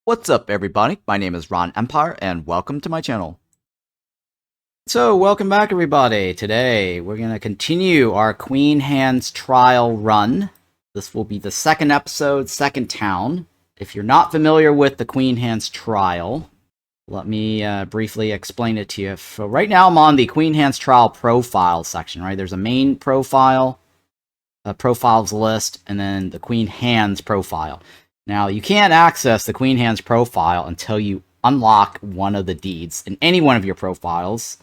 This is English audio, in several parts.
What's up, everybody? My name is Ron Empire, and welcome to my channel. So, welcome back, everybody. Today, we're going to continue our Queen Hands trial run. This will be the second episode, second town. If you're not familiar with the Queen Hands trial, let me briefly explain it to you. So right now, I'm on the Queen Hands trial profile section, right? There's a main profile, a profiles list, and then the Queen Hands profile. Now, you can't access the Queen Hands profile until you unlock one of the deeds in any one of your profiles.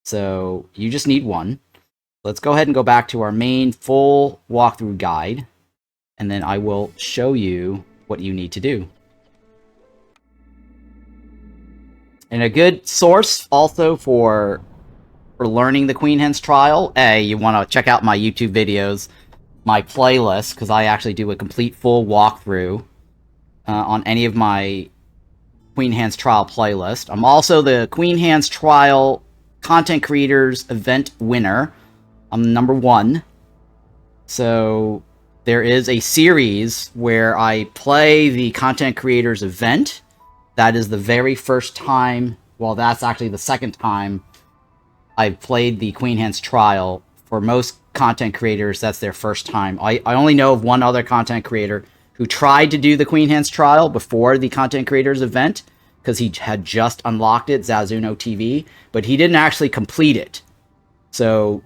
So, you just need one. Let's go ahead and go back to our main full walkthrough guide, and then I will show you what you need to do. And a good source also for learning the Queen Hands trial, you want to check out my YouTube videos, my playlist, because I actually do a complete full walkthrough on any of my Queen Hands trial playlist. I'm also the Queen Hands trial content creators event winner. I'm number 1. So there is a series where I play the content creators event. That is the very first time, well, that's actually the second time I've played the Queen Hands trial. For most content creators, that's their first time. I only know of one other content creator who tried to do the Queen Hands trial before the content creators event, because he had just unlocked it, Zazuno TV, but he didn't actually complete it. So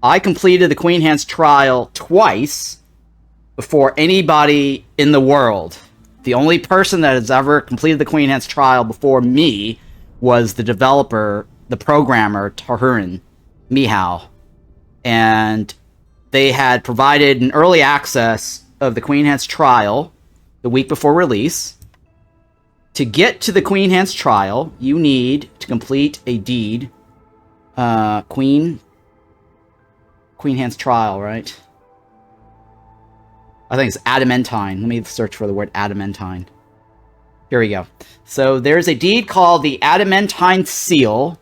I completed the Queen Hands trial twice before anybody in the world. The only person that has ever completed the Queen Hands trial before me was the developer, the programmer, Tahurin Mihao. And they had provided an early access of the Queen Hands trial the week before release. To get to the Queen Hands trial, you need to complete a deed. Queen Hands trial, right? I think it's Adamantine. Let me search for the word Adamantine. Here we go. So there's a deed called the Adamantine Seal.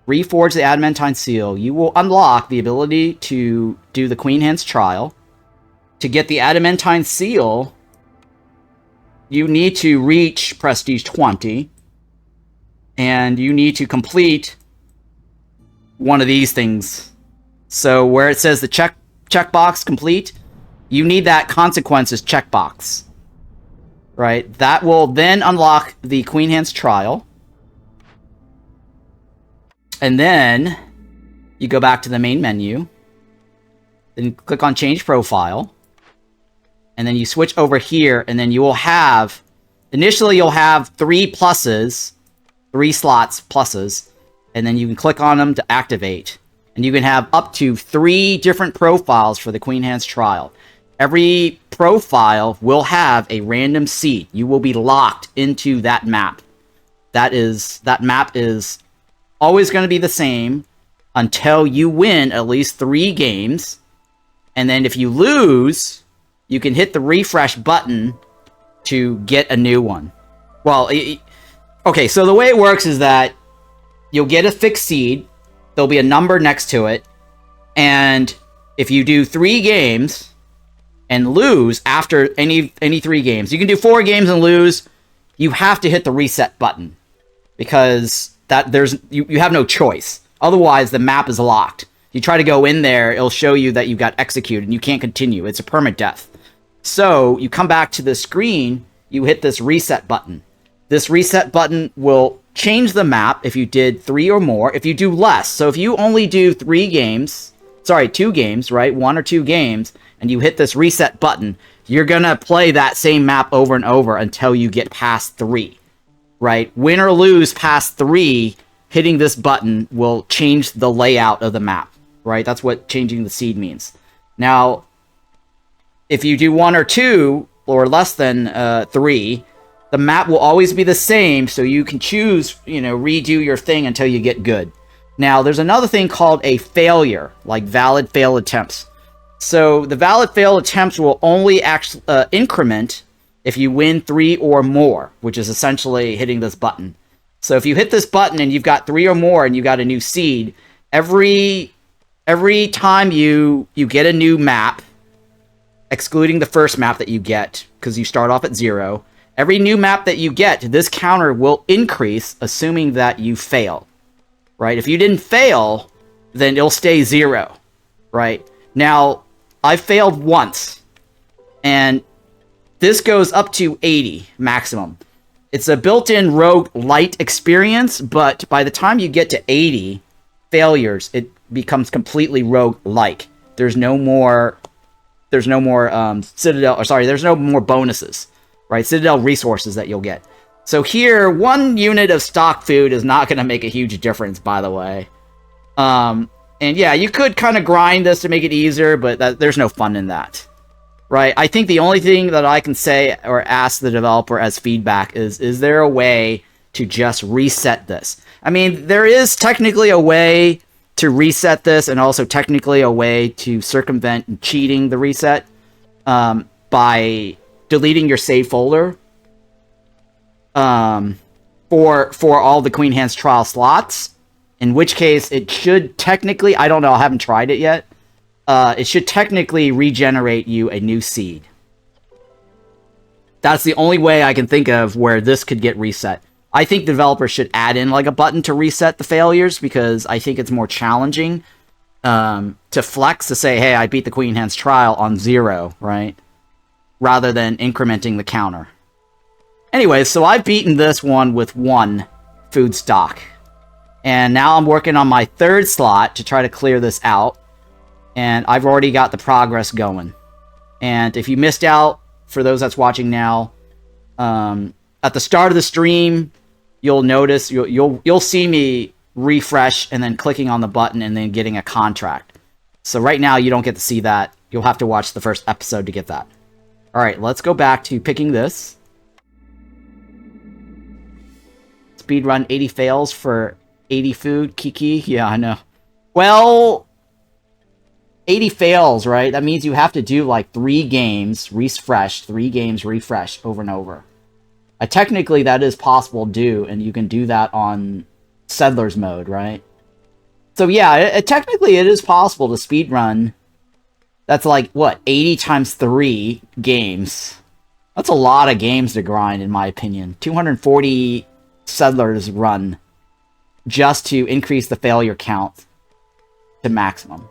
Reforge the Adamantine Seal. You will unlock the ability to do the Queen Hands trial. To get the Adamantine Seal, you need to reach Prestige 20. And you need to complete one of these things. So where it says the checkbox complete, you need that consequences checkbox. Right? That will then unlock the Queen Hands trial. And then you go back to the main menu. Then click on change profile. And then you switch over here, and then you will have, initially you'll have 3 pluses, 3 slots pluses, and then you can click on them to activate. And you can have up to 3 different profiles for the Queen Hands trial. Every profile will have a random seed. You will be locked into that map. That map is always going to be the same until you win at least 3 games. And then if you lose, you can hit the refresh button to get a new one. Well, okay, so the way it works is that you'll get a fixed seed. There'll be a number next to it. And if you do 3 games and lose after any 3 games, you can do 4 games and lose, you have to hit the reset button. Because you have no choice. Otherwise, the map is locked. You try to go in there, it'll show you that you got executed and you can't continue. It's a permadeath. So you come back to the screen, you hit this reset button. This reset button will change the map if you did 3 or more. If you do less, so if you only do 2 games, right? 1 or 2 games, and you hit this reset button, you're gonna play that same map over and over until you get past 3. Right? Win or lose past 3, hitting this button will change the layout of the map. Right? That's what changing the seed means. Now, if you do 1 or 2, or less than 3, the map will always be the same, so you can choose, redo your thing until you get good. Now, there's another thing called a failure, like valid fail attempts. So, the valid fail attempts will only actually increment if you win 3 or more, which is essentially hitting this button. So if you hit this button and you've got 3 or more and you got a new seed, every time you get a new map, excluding the first map that you get, because you start off at 0, Every new map that you get, this counter will increase, assuming that you fail, right? If you didn't fail, then it'll stay 0, right? Now, I failed once, and this goes up to 80 maximum. It's a built-in rogue light experience, but by the time you get to 80 failures, it becomes completely rogue-like. There's no more Citadel, or sorry, there's no more bonuses, right? Citadel resources that you'll get. So here, 1 unit of stock food is not going to make a huge difference, by the way. And yeah, you could kind of grind this to make it easier, but there's no fun in that. Right, I think the only thing that I can say or ask the developer as feedback is there a way to just reset this? I mean, there is technically a way to reset this, and also technically a way to circumvent cheating the reset by deleting your save folder for all the Queen Hands trial slots, in which case it should technically, I don't know, I haven't tried it yet, it should technically regenerate you a new seed. That's the only way I can think of where this could get reset. I think developers should add in like a button to reset the failures, because I think it's more challenging to flex to say, hey, I beat the Queen Hands trial on 0, right? Rather than incrementing the counter. Anyway, so I've beaten this one with 1 food stock. And now I'm working on my 3rd slot to try to clear this out. And I've already got the progress going. And if you missed out, for those that's watching now, at the start of the stream, you'll notice, you'll see me refresh and then clicking on the button and then getting a contract. So right now you don't get to see that. You'll have to watch the first episode to get that. Alright, let's go back to picking this. Speedrun 80 fails for 80 food. Kiki, yeah, I know. Well, 80 fails, right? That means you have to do like 3 games refresh, 3 games refresh over and over. Technically, that is possible to do, and you can do that on Settlers mode, right? So yeah, technically it is possible to speedrun. That's like, what, 80 times 3 games. That's a lot of games to grind, in my opinion. 240 Settlers run just to increase the failure count to maximum.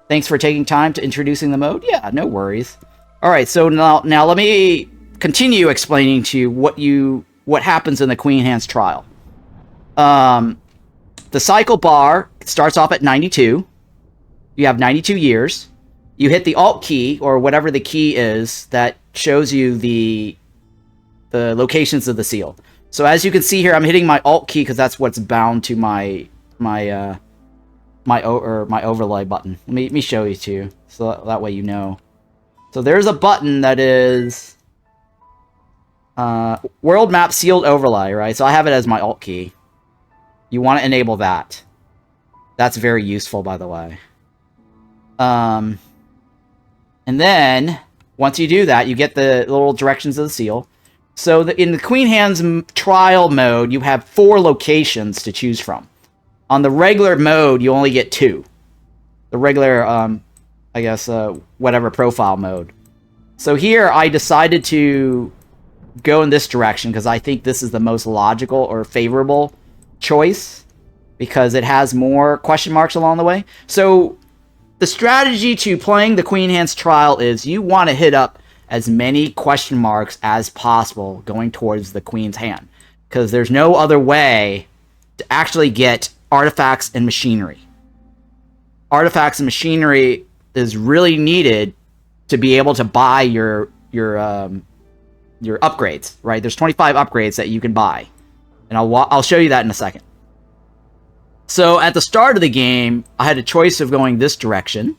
Thanks for taking time to introducing the mode. Yeah, no worries. Alright, so now let me continue explaining to you what happens in the Queen Hands trial. The cycle bar starts off at 92. You have 92 years. You hit the Alt key, or whatever the key is, that shows you the locations of the seal. So as you can see here, I'm hitting my Alt key because that's what's bound to my overlay button. Let me show you to you, so that way you know. So there's a button that is world map sealed overlay, right? So I have it as my Alt key. You want to enable that. That's very useful, by the way. And then once you do that, you get the little directions of the seal. So in the Queen Hands trial mode, you have 4 locations to choose from. On the regular mode, you only get 2. The regular, I guess, whatever profile mode. So here, I decided to go in this direction because I think this is the most logical or favorable choice, because it has more question marks along the way. So the strategy to playing the Queen Hands trial is you want to hit up as many question marks as possible going towards the Queen's hand, because there's no other way to actually get artifacts and machinery. Artifacts and machinery is really needed to be able to buy your upgrades, right? There's 25 upgrades that you can buy, and I'll show you that in a second. So at the start of the game, I had a choice of going this direction,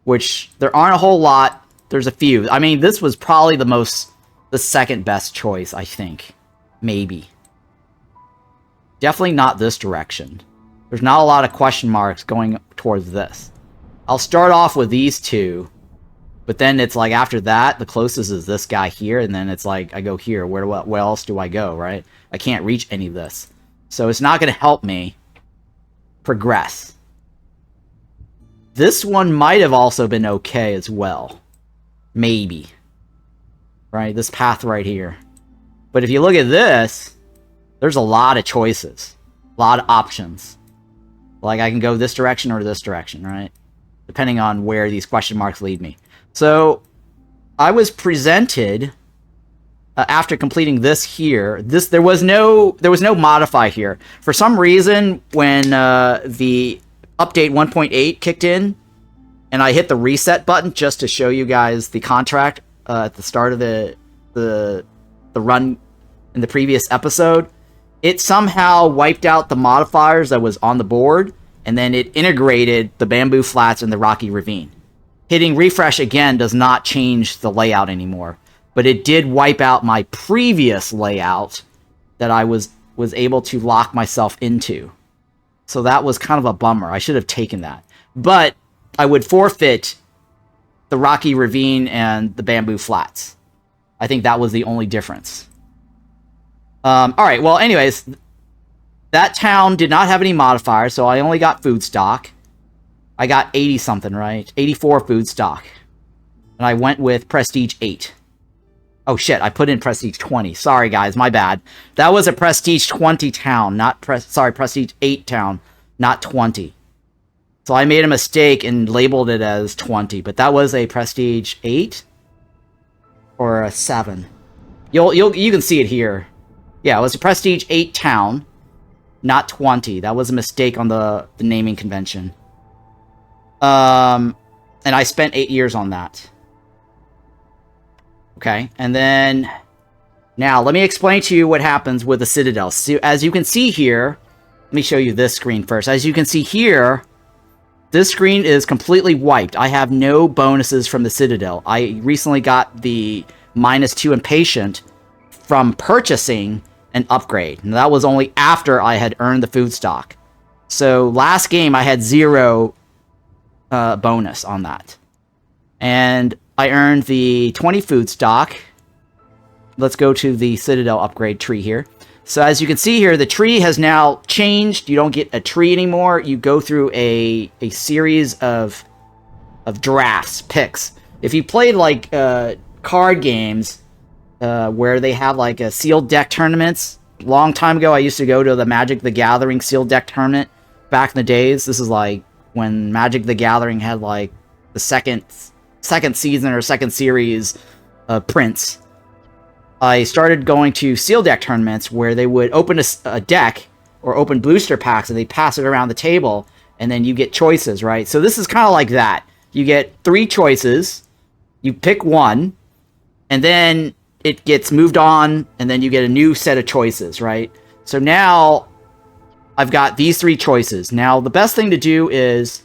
which there aren't a whole lot. There's a few. I mean, this was probably the second best choice, I think. Maybe. Definitely not this direction. There's not a lot of question marks going towards this. I'll start off with these 2, but then it's like after that, the closest is this guy here, and then it's like I go here. Where else do I go, right? I can't reach any of this. So it's not going to help me progress. This one might have also been okay as well. Maybe. right? This path right here. But if you look at this, there's a lot of choices. A lot of options. Like, I can go this direction or this direction, right? Depending on where these question marks lead me. So, I was presented... after completing this here, there was no modify here. For some reason, when the update 1.8 kicked in, and I hit the reset button just to show you guys the contract at the start of the run in the previous episode, it somehow wiped out the modifiers that was on the board, and then it integrated the bamboo flats and the Rocky Ravine. Hitting refresh again does not change the layout anymore. But it did wipe out my previous layout that I was able to lock myself into. So that was kind of a bummer. I should have taken that. But I would forfeit the Rocky Ravine and the bamboo flats. I think that was the only difference. Alright, well, anyways, that town did not have any modifiers, so I only got food stock. I got 80 something, right? 84 food stock. And I went with Prestige 8. Oh shit, I put in Prestige 20. Sorry guys, my bad. That was a Prestige 20 town, not Prestige 8 town, not 20. So I made a mistake and labeled it as 20, but that was a Prestige 8 or a 7. You can see it here. Yeah, it was a Prestige 8 town, not 20. That was a mistake on the naming convention. And I spent 8 years on that. Okay, and then now let me explain to you what happens with the Citadel. So as you can see here, let me show you this screen first. As you can see here, this screen is completely wiped. I have no bonuses from the Citadel. I recently got the -2 impatient from purchasing an upgrade. And that was only after I had earned the food stock. So last game I had 0 bonus on that. And I earned the 20 food stock. Let's go to the Citadel upgrade tree here. So as you can see here, the tree has now changed. You don't get a tree anymore. You go through a series of drafts, picks. If you played like card games where they have like a sealed deck tournaments. Long time ago, I used to go to the Magic the Gathering sealed deck tournament back in the days. This is like when Magic the Gathering had like the second season or second series of prints. I started going to seal deck tournaments where they would open a deck or open booster packs and they pass it around the table and then you get choices, right? So this is kind of like that. You get 3 choices, you pick one, and then it gets moved on and then you get a new set of choices, right? So now I've got these 3 choices. Now the best thing to do is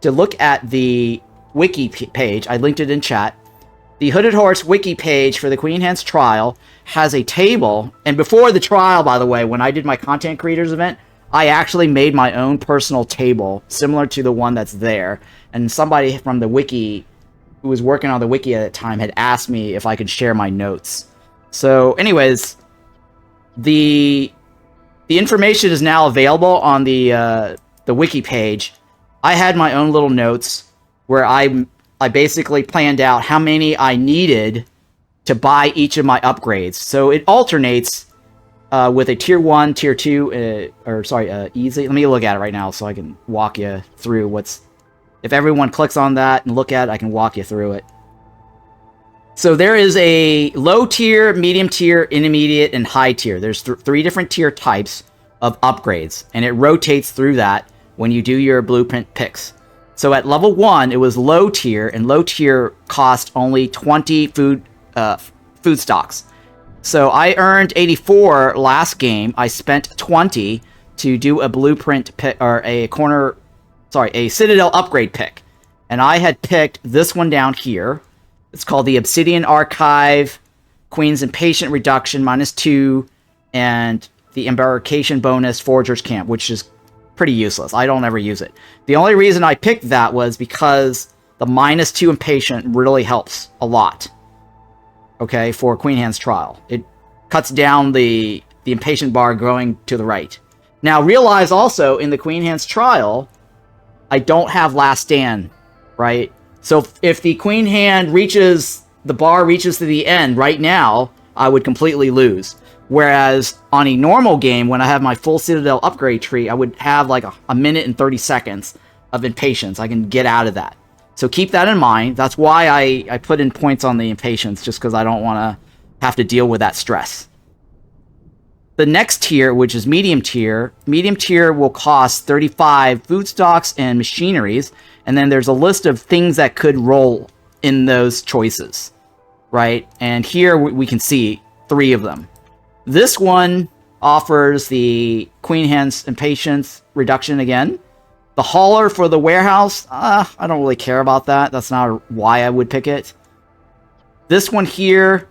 to look at the wiki page. I linked it in chat. The Hooded Horse wiki page for the Queen Hand's trial has a table, and before the trial, by the way, when I did my content creators event, I actually made my own personal table, similar to the one that's there, and somebody from the wiki, who was working on the wiki at the time, had asked me if I could share my notes. So, anyways, the information is now available on the wiki page. I had my own little notes, where I basically planned out how many I needed to buy each of my upgrades. So it alternates with a tier 1, tier 2, easy. Let me look at it right now so I can walk you through what's... If everyone clicks on that and look at it, I can walk you through it. So there is a low tier, medium tier, intermediate, and high tier. There's 3 different tier types of upgrades, and it rotates through that when you do your blueprint picks. So at level 1, it was low tier, and low tier cost only 20 food stocks. So I earned 84 last game. I spent 20 to do a blueprint pick, or a Citadel upgrade pick. And I had picked this one down here. It's called the Obsidian Archive, Queen's Impatient Reduction, -2, and the Embarkation bonus, Forger's Camp, which is pretty useless. I don't ever use it. The only reason I picked that was because the -2 Impatient really helps a lot. Okay, for Queen Hand's trial. It cuts down the Impatient bar going to the right. Now, realize also, in the Queen Hand's trial, I don't have Last Stand, right? So if the Queen Hand reaches the bar reaches to the end right now, I would completely lose. Whereas on a normal game, when I have my full Citadel upgrade tree, I would have like a minute and 30 seconds of impatience. I can get out of that. So keep that in mind. That's why I put in points on the impatience, just because I don't want to have to deal with that stress. The next tier, which is medium tier will cost 35 food stocks and machineries, and then there's a list of things that could roll in those choices, right? And here we can see 3 of them. This one offers the Queen Hand's Impatience reduction again. The hauler for the warehouse, I don't really care about that. That's not why I would pick it. This one here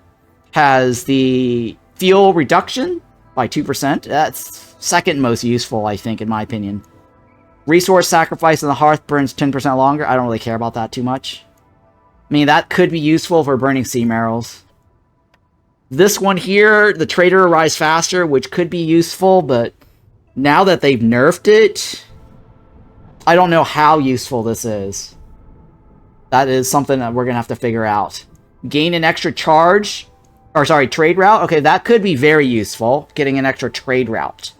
has the fuel reduction by 2%. That's second most useful, I think, in my opinion. Resource sacrifice in the hearth burns 10% longer. I don't really care about that too much. I mean, that could be useful for burning sea marrows. This one here, the trader arrives faster, which could be useful, but now that they've nerfed it, I don't know how useful this is. That is something that we're going to have to figure out. Gain an extra charge, or sorry, trade route. Okay, that could be very useful, getting an extra trade route.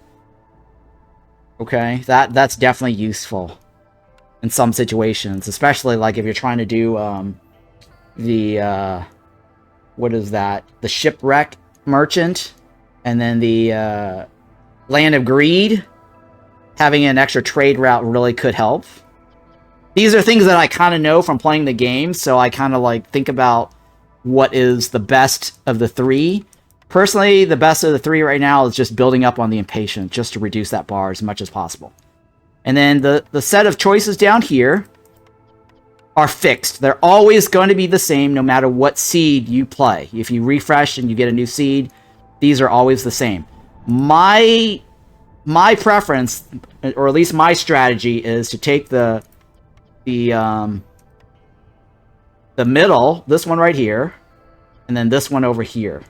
Okay, that's definitely useful in some situations, especially like if you're trying to do what is that? The shipwreck merchant, and then the land of greed. Having an extra trade route really could help. These are things that I kind of know from playing the game, so I kind of like think about what is the best of the 3. Personally, the best of the 3 right now is just building up on the impatience, just to reduce that bar as much as possible. And then the set of choices down here are fixed. They're always going to be the same no matter what seed you play. If you refresh and you get a new seed, these are always the same. My preference, or at least my strategy, is to take the middle, this one right here, and then this one over here.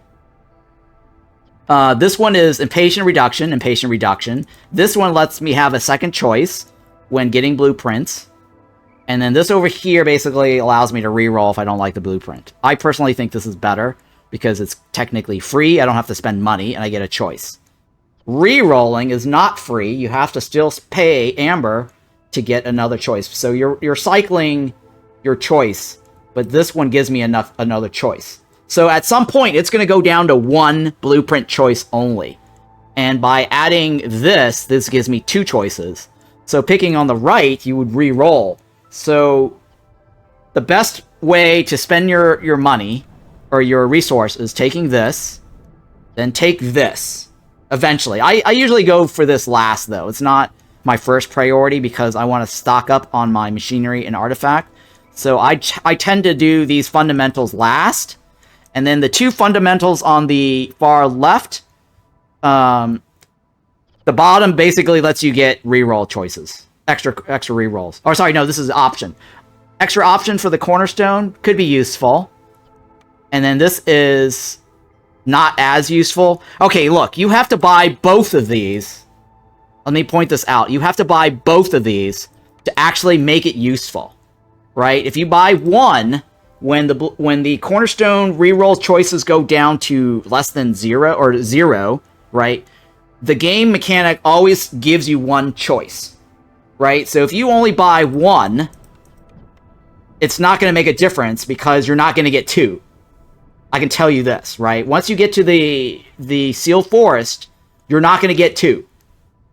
This one is impatient reduction. This one lets me have a second choice when getting blueprints. And then this over here basically allows me to reroll if I don't like the blueprint. I personally think this is better because it's technically free. I don't have to spend money, and I get a choice. Rerolling is not free. You have to still pay Amber to get another choice. So you're cycling your choice, but this one gives me another choice. So at some point, it's going to go down to 1 blueprint choice only. And by adding this gives me 2 choices. So picking on the right, you would re-roll. So the best way to spend your money or your resource is taking this, then take this. Eventually. I usually go for this last, though. It's not my first priority because I want to stock up on my machinery and artifact. So I tend to do these fundamentals last. And then the 2 fundamentals on the far left, the bottom basically lets you get reroll choices. Extra rerolls. Or sorry, no, this is option. Extra option for the cornerstone could be useful. And then this is not as useful. Okay, look, you have to buy both of these. Let me point this out. You have to buy both of these to actually make it useful, right? If you buy one, when the cornerstone reroll choices go down to less than 0, right? The game mechanic always gives you 1 choice, right? So if you only buy 1, it's not going to make a difference because you're not going to get 2. I can tell you this, right? Once you get to the Sealed Forest, you're not going to get 2.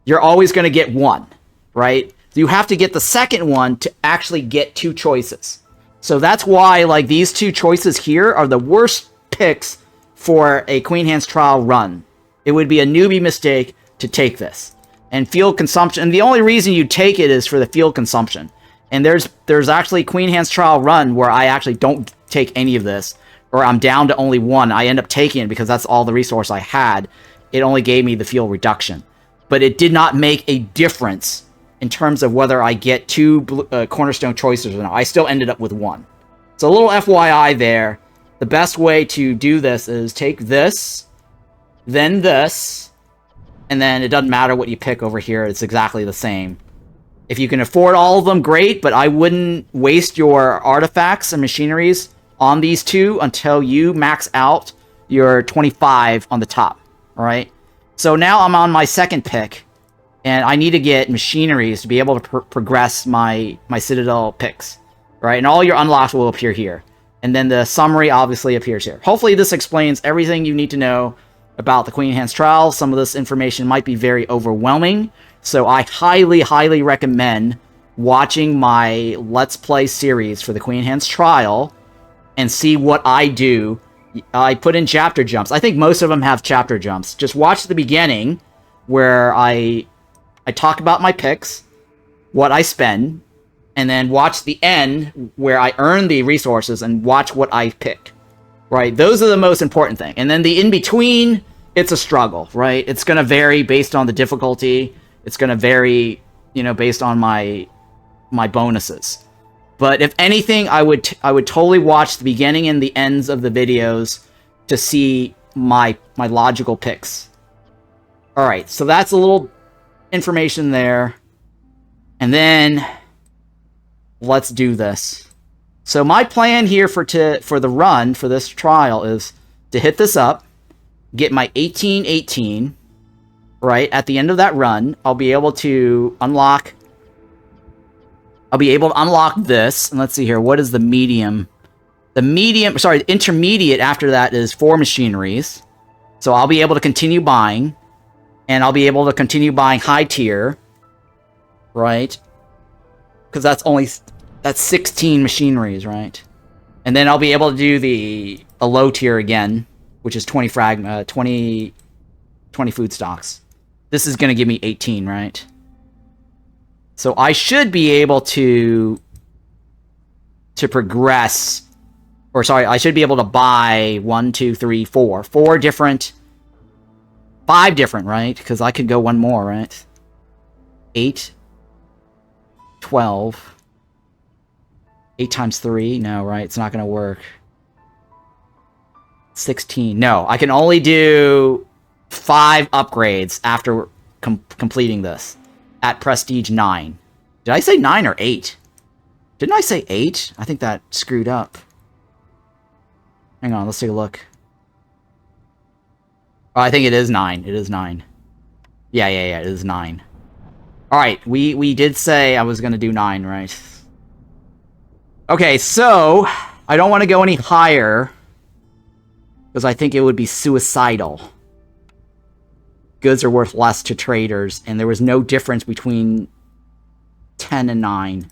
You're always going to get 1, right? So you have to get the second one to actually get 2 choices. So that's why, like, these 2 choices here are the worst picks for a Queen Hand's Trial run. It would be a newbie mistake to take this. And field consumption, and the only reason you take it is for the field consumption. And there's actually Queen Hand's Trial run where I actually don't take any of this, or I'm down to only 1. I end up taking it because that's all the resource I had. It only gave me the fuel reduction. But it did not make a difference in terms of whether I get 2 cornerstone choices or not. I still ended up with 1. So a little FYI there. The best way to do this is take this, then this, and then it doesn't matter what you pick over here. It's exactly the same. If you can afford all of them, great, but I wouldn't waste your artifacts and machineries on these two until you max out your 25 on the top. All right. So now I'm on my second pick, and I need to get machineries to be able to progress my Citadel picks. Right. And all your unlocks will appear here. And then the summary obviously appears here. Hopefully this explains everything you need to know about the Queen Hand's Trial. Some of this information might be very overwhelming, so I highly, highly recommend watching my Let's Play series for the Queen Hand's Trial and see what I do. I put in chapter jumps. I think most of them have chapter jumps. Just watch the beginning where I talk about my picks, what I spend, and then watch the end where I earn the resources and watch what I pick. Right? Those are the most important thing. And then the in-between, it's a struggle, right? It's going to vary based on the difficulty. It's going to vary, you know, based on my bonuses. But if anything, I would totally watch the beginning and the ends of the videos to see my logical picks. All right, so that's a little information there. And then let's do this. So my plan here for the run for this trial is to hit this up, get my 1818, right? At the end of that run, I'll be able to unlock this. And let's see here. What is the medium? The intermediate after that is 4 machineries. So I'll be able to continue buying. And I'll be able to continue buying high tier. Right? Because that's 16 machineries, right? And then I'll be able to do the low tier again, which is 20 food stocks. This is going to give me 18, right? So I should be able to progress, or sorry, I should be able to buy 1, 2, 3, 4. 5 different, right? Because I could go one more, right? 8, 12. 8 times 3? No, right? It's not going to work. 16. No, I can only do 5 upgrades after completing this. At Prestige 9. Did I say 9 or 8? Didn't I say 8? I think that screwed up. Hang on, let's take a look. Oh, I think it is 9. It is 9. Yeah, it is 9. Alright, we did say I was going to do 9, right? Okay, so I don't want to go any higher because I think it would be suicidal. Goods are worth less to traders, and there was no difference between 10 and 9.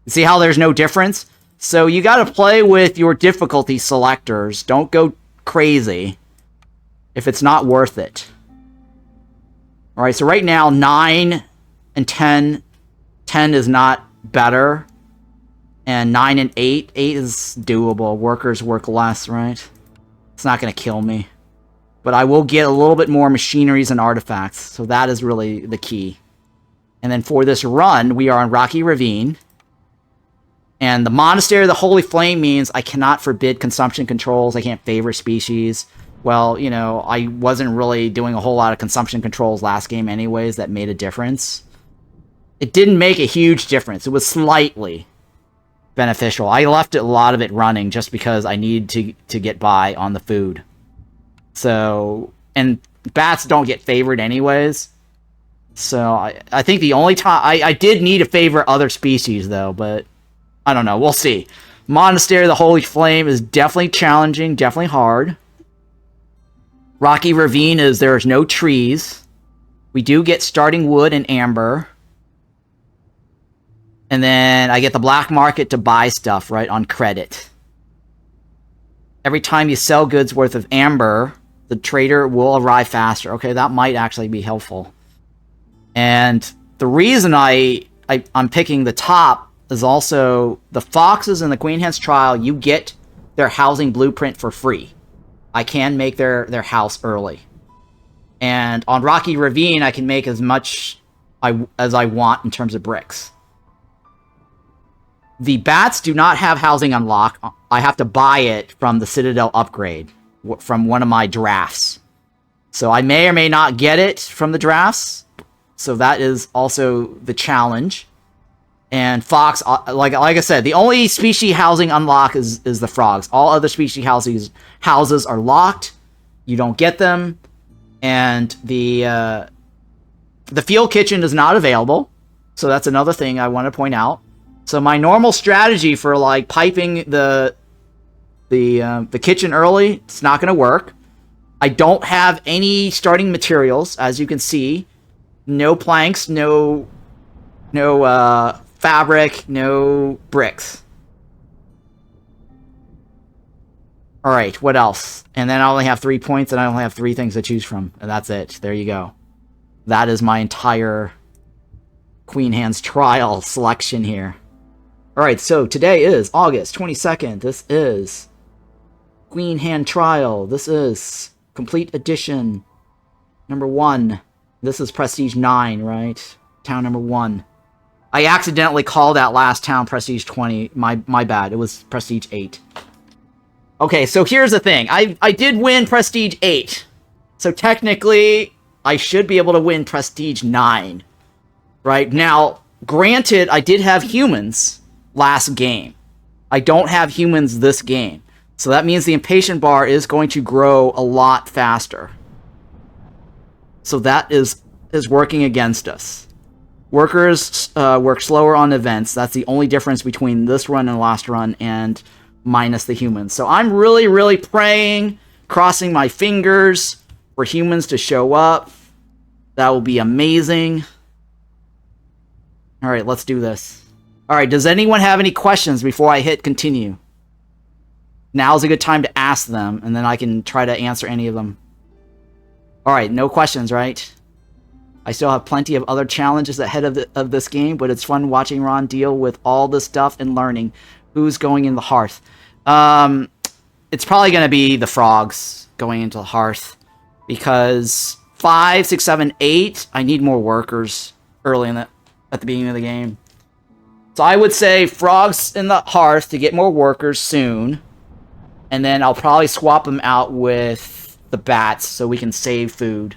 See how there's no difference? So you got to play with your difficulty selectors. Don't go crazy if it's not worth it. Alright, so right now 9 and 10. 10 is not better. And 9 and 8. 8 is doable. Workers work less, right? It's not going to kill me. But I will get a little bit more machineries and artifacts. So that is really the key. And then for this run, we are on Rocky Ravine. And the Monastery of the Holy Flame means I cannot forbid consumption controls. I can't favor species. Well, you know, I wasn't really doing a whole lot of consumption controls last game anyways. That made a difference. It didn't make a huge difference. It was slightly beneficial. I left a lot of it running just because I needed to get by on the food. So, and bats don't get favored anyways. So, I think the only time... I did need to favor other species, though, but I don't know. We'll see. Monastery of the Holy Flame is definitely challenging, definitely hard. Rocky Ravine is there's no trees. We do get starting wood and amber. And then I get the black market to buy stuff, right, on credit. Every time you sell goods worth of amber, the trader will arrive faster. Okay, that might actually be helpful. And the reason I'm picking the top is also the foxes in the Queen Hand's Trial, you get their housing blueprint for free. I can make their house early. And on Rocky Ravine, I can make as much as I want in terms of bricks. The bats do not have housing unlock. I have to buy it from the Citadel upgrade, from one of my drafts. So I may or may not get it from the drafts. So that is also the challenge. And fox, like I said, the only species housing unlock is the frogs. All other species houses are locked. You don't get them. And the field kitchen is not available. So that's another thing I want to point out. So my normal strategy for like piping the kitchen early, it's not going to work. I don't have any starting materials, as you can see. No planks, no fabric, no bricks. Alright, what else? And then I only have 3 points, and I only have 3 things to choose from. And that's it. There you go. That is my entire Queen Hand's Trial selection here. Alright, so today is August 22nd. This is Queen Hand Trial. This is Complete Edition number 1. This is Prestige 9, right? Town number 1. I accidentally called that last town Prestige 20. My bad. It was Prestige 8. Okay, so here's the thing. I did win Prestige 8. So technically, I should be able to win Prestige 9. Right? Now, granted, I did have humans last game. I don't have humans this game. So that means the impatient bar is going to grow a lot faster. So that is working against us. Workers work slower on events. That's the only difference between this run and last run, and minus the humans. So I'm really, really praying, crossing my fingers for humans to show up. That will be amazing. Alright, let's do this. Alright, does anyone have any questions before I hit continue? Now's a good time to ask them, and then I can try to answer any of them. Alright, no questions, right? I still have plenty of other challenges ahead of this game, but it's fun watching Ron deal with all this stuff and learning who's going in the hearth. It's probably going to be the frogs going into the hearth, because 5, 6, 7, 8, I need more workers early at the beginning of the game. So I would say frogs in the hearth to get more workers soon, and then I'll probably swap them out with the bats so we can save food.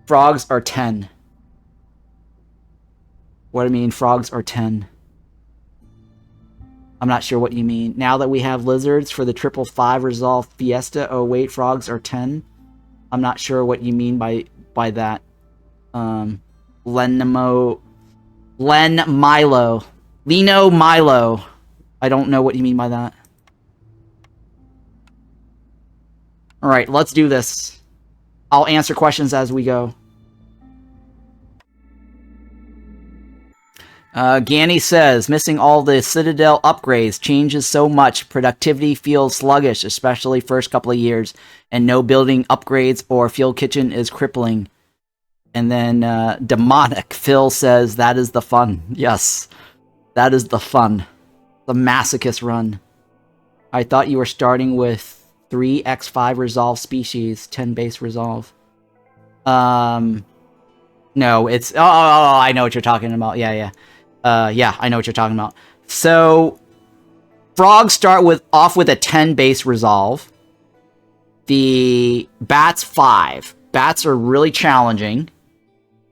Frogs are 10. What do you mean, frogs are 10? I'm not sure what you mean. Now that we have lizards for the 555 Resolve Fiesta, oh wait, frogs are 10? I'm not sure what you mean by that. Leno Milo. I don't know what you mean by that. Alright, let's do this. I'll answer questions as we go. Ganny says, missing all the Citadel upgrades changes so much. Productivity feels sluggish, especially first couple of years. And no building upgrades or field kitchen is crippling. And then Demonic Phil says, that is the fun. Yes, that is the fun. The masochist run. I thought you were starting with 3x5 resolve species, 10 base resolve. No, it's... Oh, I know what you're talking about. Yeah, I know what you're talking about. So, frogs start off with a 10 base resolve. The bats 5. Bats are really challenging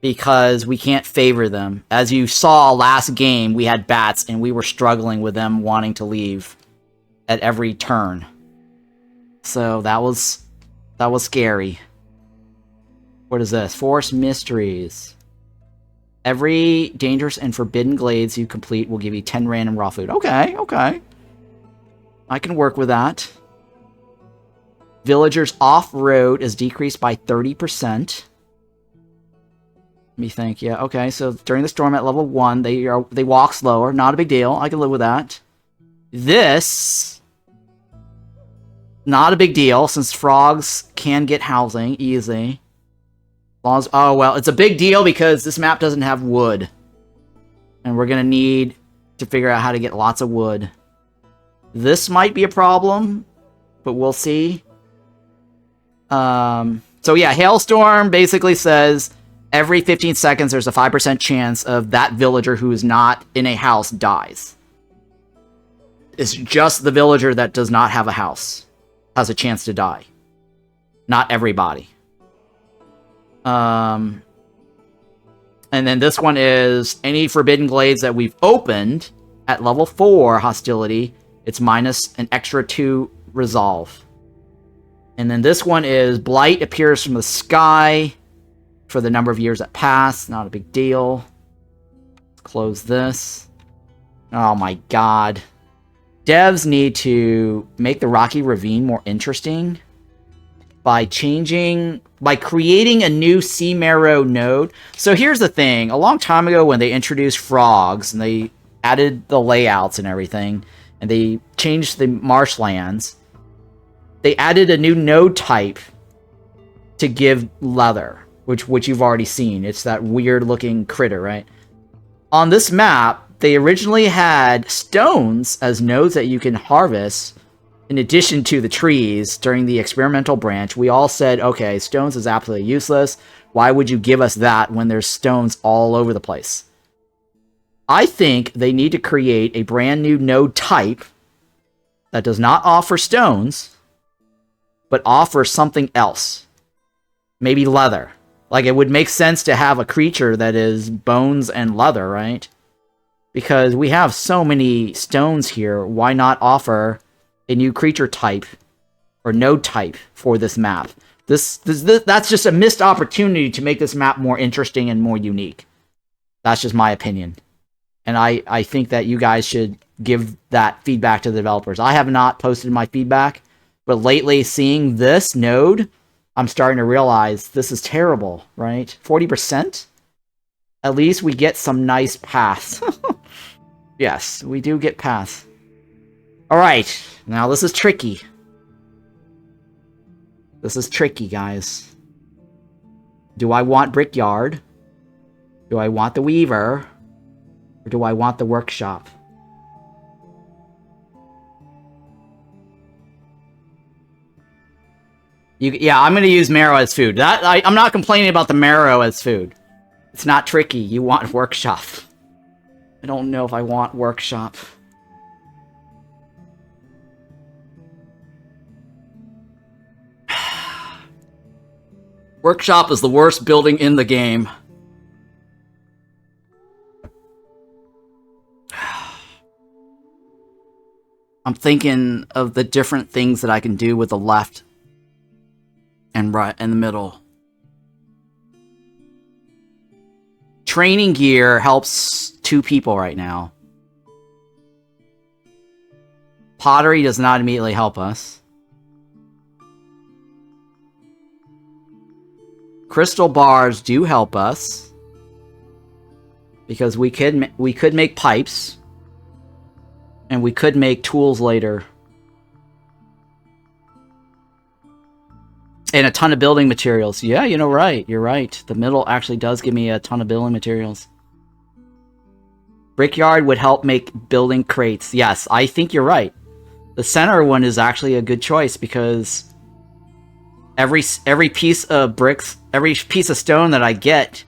because we can't favor them. As you saw last game, we had bats and we were struggling with them wanting to leave at every turn. So that was scary. What is this? Forest Mysteries. Every dangerous and forbidden glades you complete will give you 10 random raw food. Okay. I can work with that. Villagers off-road is decreased by 30%. Let me think. Yeah, okay. So during the storm at level 1, they walk slower. Not a big deal. I can live with that. This... Not a big deal, since frogs can get housing easy. Oh, well, it's a big deal because this map doesn't have wood. And we're going to need to figure out how to get lots of wood. This might be a problem, but we'll see. So yeah, Hailstorm basically says every 15 seconds there's a 5% chance of that villager who is not in a house dies. It's just the villager that does not have a house has a chance to die. Not everybody. And then this one is any Forbidden Glades that we've opened at level 4 hostility, it's minus an extra 2 resolve. And then this one is Blight appears from the sky for the number of years that pass. Not a big deal. Let's close this. Oh my god. Devs need to make the Rocky Ravine more interesting by creating a new Sea Marrow node. So here's the thing. A long time ago when they introduced frogs and they added the layouts and everything, and they changed the marshlands, they added a new node type to give leather, which you've already seen. It's that weird looking critter, right? On this map, they originally had stones as nodes that you can harvest in addition to the trees during the experimental branch. We all said, okay, stones is absolutely useless. Why would you give us that when there's stones all over the place? I think they need to create a brand new node type that does not offer stones, but offers something else. Maybe leather. Like, it would make sense to have a creature that is bones and leather, right? Because we have so many stones here, why not offer a new creature type or node type for this map? That's just a missed opportunity to make this map more interesting and more unique. That's just my opinion. And I think that you guys should give that feedback to the developers. I have not posted my feedback, but lately seeing this node, I'm starting to realize this is terrible, right? 40%? At least we get some nice paths. Yes, we do get paths. Alright, now this is tricky. This is tricky, guys. Do I want Brickyard? Do I want the Weaver? Or do I want the Workshop? Yeah, I'm going to use marrow as food. I'm not complaining about the marrow as food. It's not tricky. You want Workshop. I don't know if I want Workshop. Workshop is the worst building in the game. I'm thinking of the different things that I can do with the left and right and the middle. Training gear helps 2 people right now. Pottery does not immediately help us. Crystal bars do help us because we could make pipes and we could make tools later. And a ton of building materials. Yeah, you know, right. You're right. The middle actually does give me a ton of building materials. Brickyard would help make building crates. Yes, I think you're right. The center one is actually a good choice because every piece of bricks, every piece of stone that I get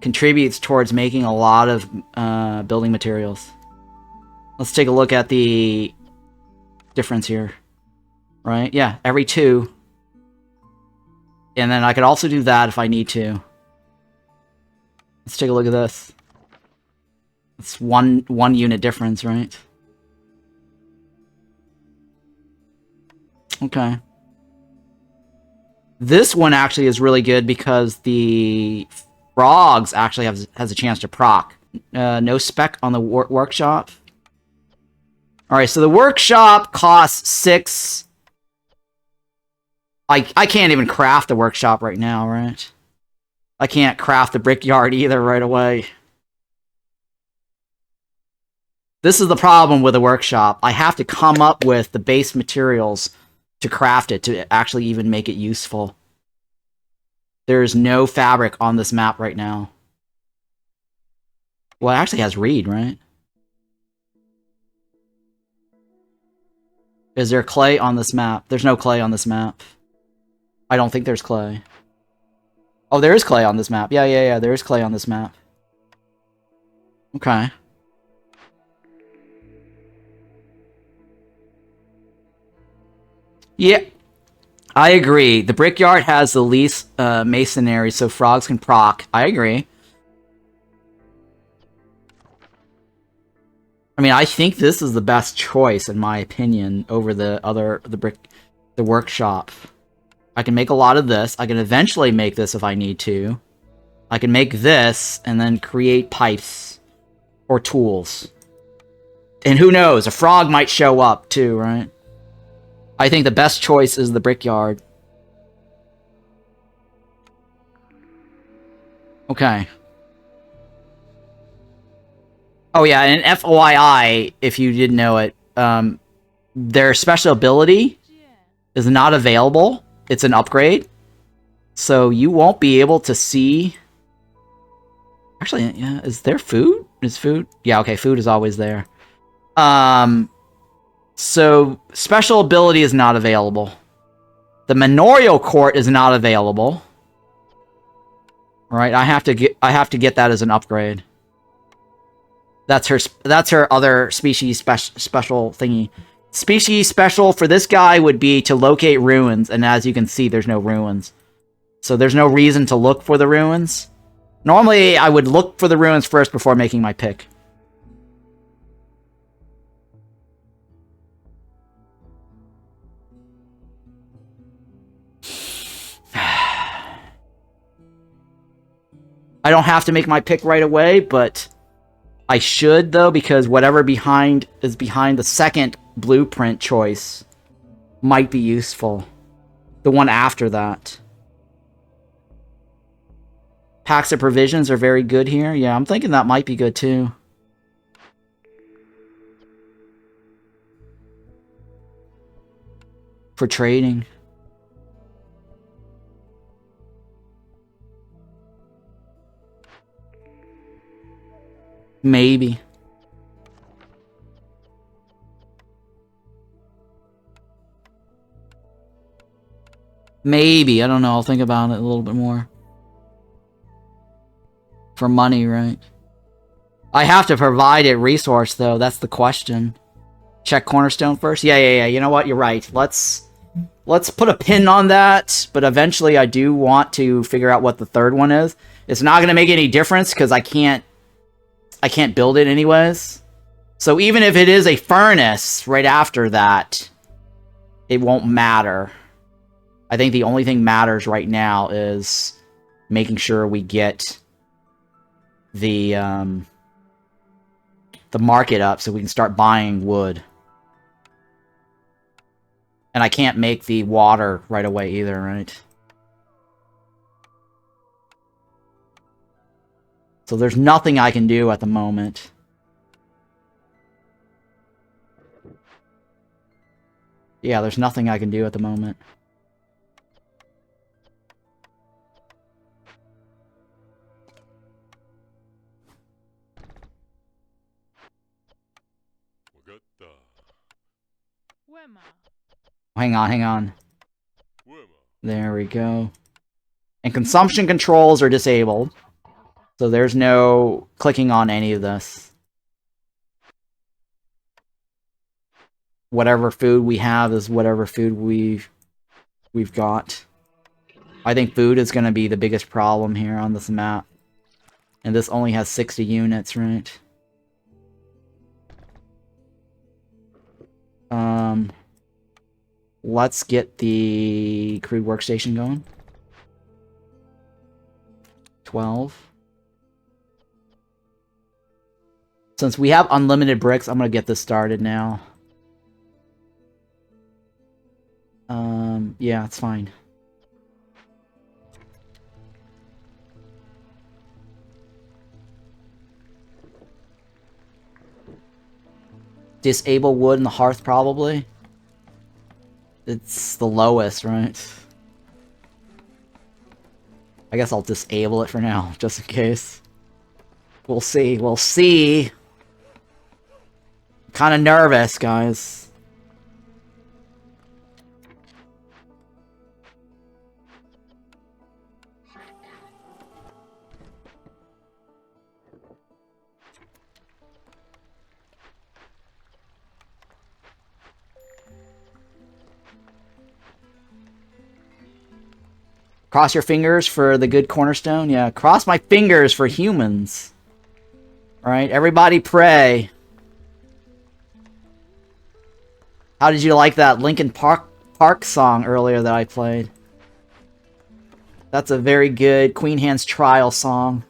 contributes towards making a lot of building materials. Let's take a look at the difference here. Right? Yeah, every 2. And then I could also do that if I need to. Let's take a look at this. It's one unit difference, right? Okay. This one actually is really good because the frogs actually has a chance to proc. No spec on the workshop. Alright, so the workshop costs 6... I can't even craft the workshop right now, right? I can't craft the brickyard either right away. This is the problem with the workshop. I have to come up with the base materials to craft it, to actually even make it useful. There is no fabric on this map right now. Well, it actually has reed, right? Is there clay on this map? There's no clay on this map. I don't think there's clay. Oh, there is clay on this map. Yeah, there is clay on this map. Okay. Yeah, I agree. The brickyard has the least masonry, so frogs can proc. I agree. I mean, I think this is the best choice, in my opinion, over the workshop. I can make a lot of this. I can eventually make this if I need to. I can make this, and then create pipes. Or tools. And who knows, a frog might show up, too, right? I think the best choice is the brickyard. Okay. Oh yeah, and FYI, if you didn't know it, their special ability is not available. It's an upgrade. So you won't be able to see... Actually, yeah, is there food? Is food? Yeah, okay, food is always there. So, special ability is not available. The manorial court is not available. Right, I have to get that as an upgrade. That's her other species special thingy. Species special for this guy would be to locate ruins, and as you can see, there's no ruins. So there's no reason to look for the ruins. Normally, I would look for the ruins first before making my pick. I don't have to make my pick right away, but I should, though, because whatever is behind the second blueprint choice might be useful. The one after that. Packs of provisions are very good here. Yeah, I'm thinking that might be good, too. For trading. Maybe. Maybe. I don't know. I'll think about it a little bit more. For money, right? I have to provide a resource, though. That's the question. Check Cornerstone first? Yeah. You know what? You're right. Let's put a pin on that. But eventually, I do want to figure out what the third one is. It's not going to make any difference because I can't build it anyways. So even if it is a furnace right after that, it won't matter. I think the only thing matters right now is making sure we get the market up so we can start buying wood. And I can't make the water right away either, right? So there's nothing I can do at the moment. Yeah, there's nothing I can do at the moment. Hang on. There we go. And consumption controls are disabled. So there's no clicking on any of this. Whatever food we have is whatever food we've got. I think food is going to be the biggest problem here on this map. And this only has 60 units, right? Let's get the crude workstation going. 12. Since we have unlimited bricks, I'm going to get this started now. Yeah, it's fine. Disable wood in the hearth, probably. It's the lowest, right? I guess I'll disable it for now, just in case. We'll see. We'll see. I'm kind of nervous, guys. Cross your fingers for the good cornerstone? Yeah, cross my fingers for humans. Alright, everybody pray. How did you like that Linkin Park song earlier that I played? That's a very good Queen Hand's Trial song.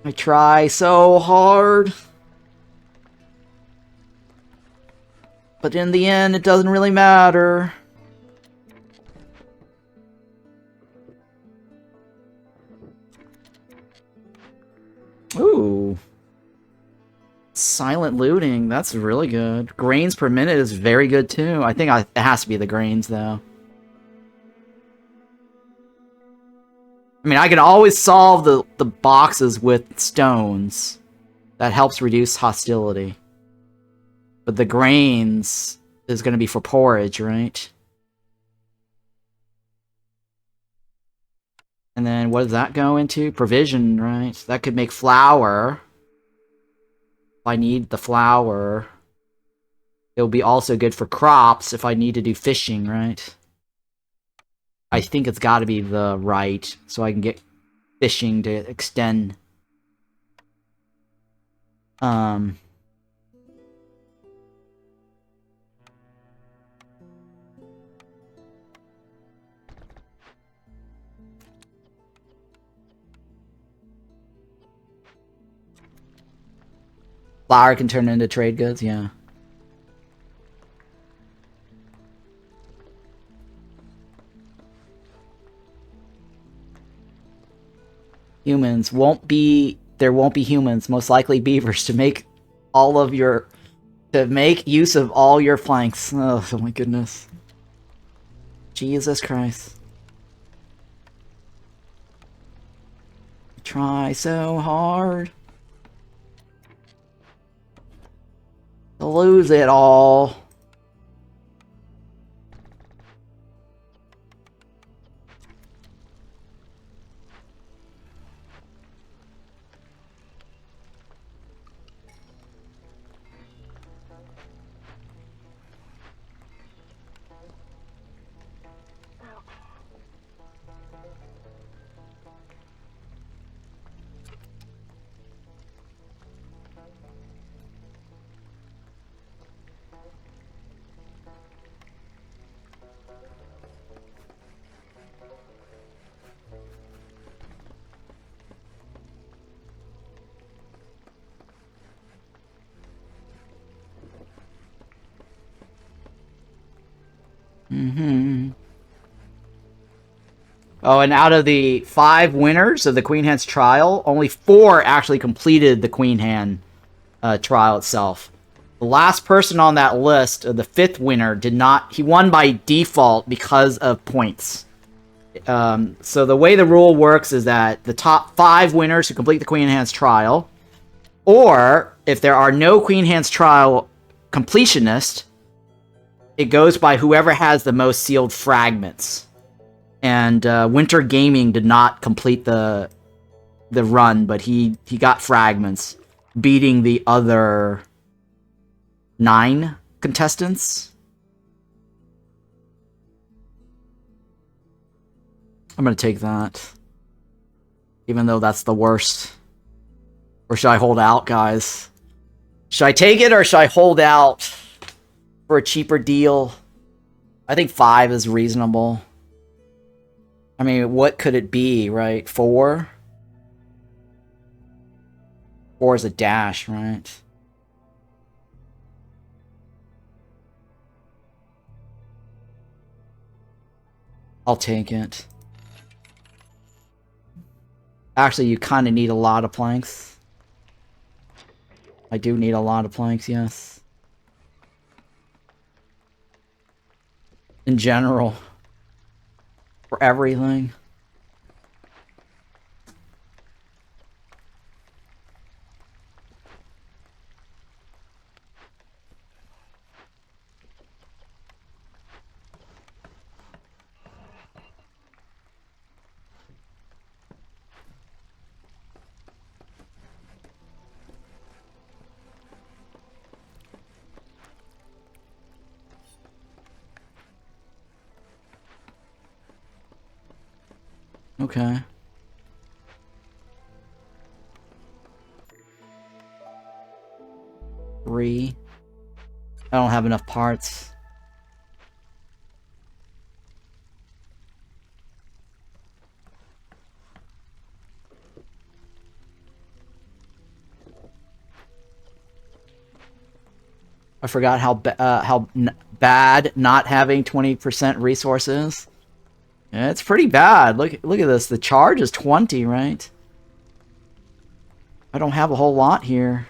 I try so hard. But in the end, it doesn't really matter. Ooh. Silent looting, that's really good. Grains per minute is very good too. I think it has to be the grains though. I mean, I can always solve the boxes with stones. That helps reduce hostility. But the grains is going to be for porridge, right? And then what does that go into? Provision, right? That could make flour. If I need the flour. It'll be also good for crops if I need to do fishing, right? I think it's got to be the right, so I can get fishing to extend. Flour can turn into trade goods, yeah. Humans won't be... There won't be humans, most likely beavers, to make all of your... To make use of all your flanks. Oh my goodness. Jesus Christ. Try so hard. To lose it all. Oh, and out of the 5 winners of the Queen Hand's trial, only 4 actually completed the Queen Hand trial itself. The last person on that list, the 5th winner, did not... He won by default because of points. So the way the rule works is that the top 5 winners who complete the Queen Hand's trial, or if there are no Queen Hand's trial completionists, it goes by whoever has the most sealed fragments. And Winter Gaming did not complete the run, but he got fragments, beating the other 9 contestants. I'm gonna take that, even though that's the worst. Or should I hold out, guys? Should I take it or should I hold out for a cheaper deal? I think 5 is reasonable. I mean, what could it be, right? 4? 4 is a dash, right? I'll take it. Actually, you kind of need a lot of planks. I do need a lot of planks, yes. In general. For everything. Okay. Three. I don't have enough parts. I forgot how bad not having 20% resources. Yeah, it's pretty bad. Look at this. The charge is 20, right? I don't have a whole lot here.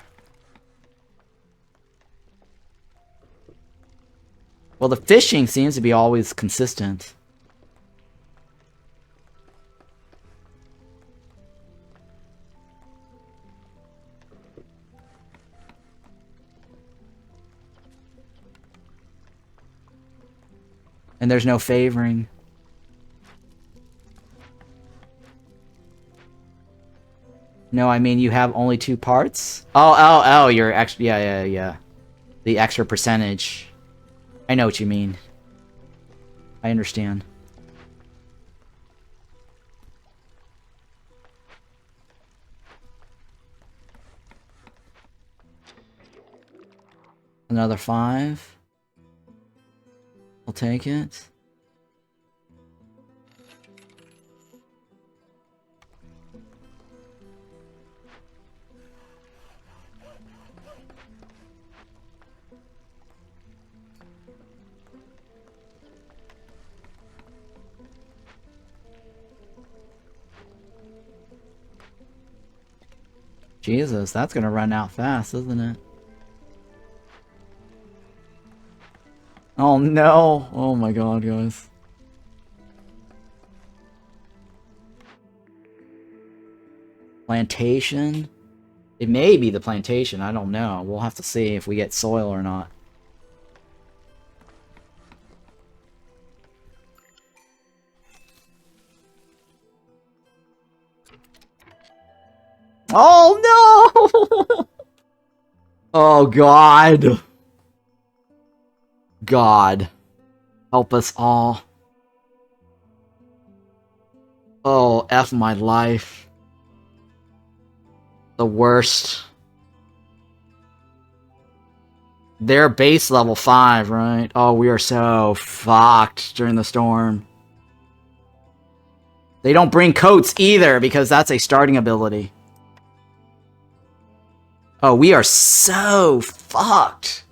Well, the fishing seems to be always consistent. And there's no favoring. No, I mean you have only 2 parts? Oh, you're actually, yeah. The extra percentage. I know what you mean. I understand. Another 5. I'll take it. Jesus, that's gonna run out fast, isn't it? Oh no! Oh my god, guys. Plantation? It may be the plantation, I don't know. We'll have to see if we get soil or not. Oh no! Oh god. God. Help us all. Oh, F my life. The worst. They're base level 5, right? Oh, we are so fucked during the storm. They don't bring coats either, because that's a starting ability. Oh, we are so fucked.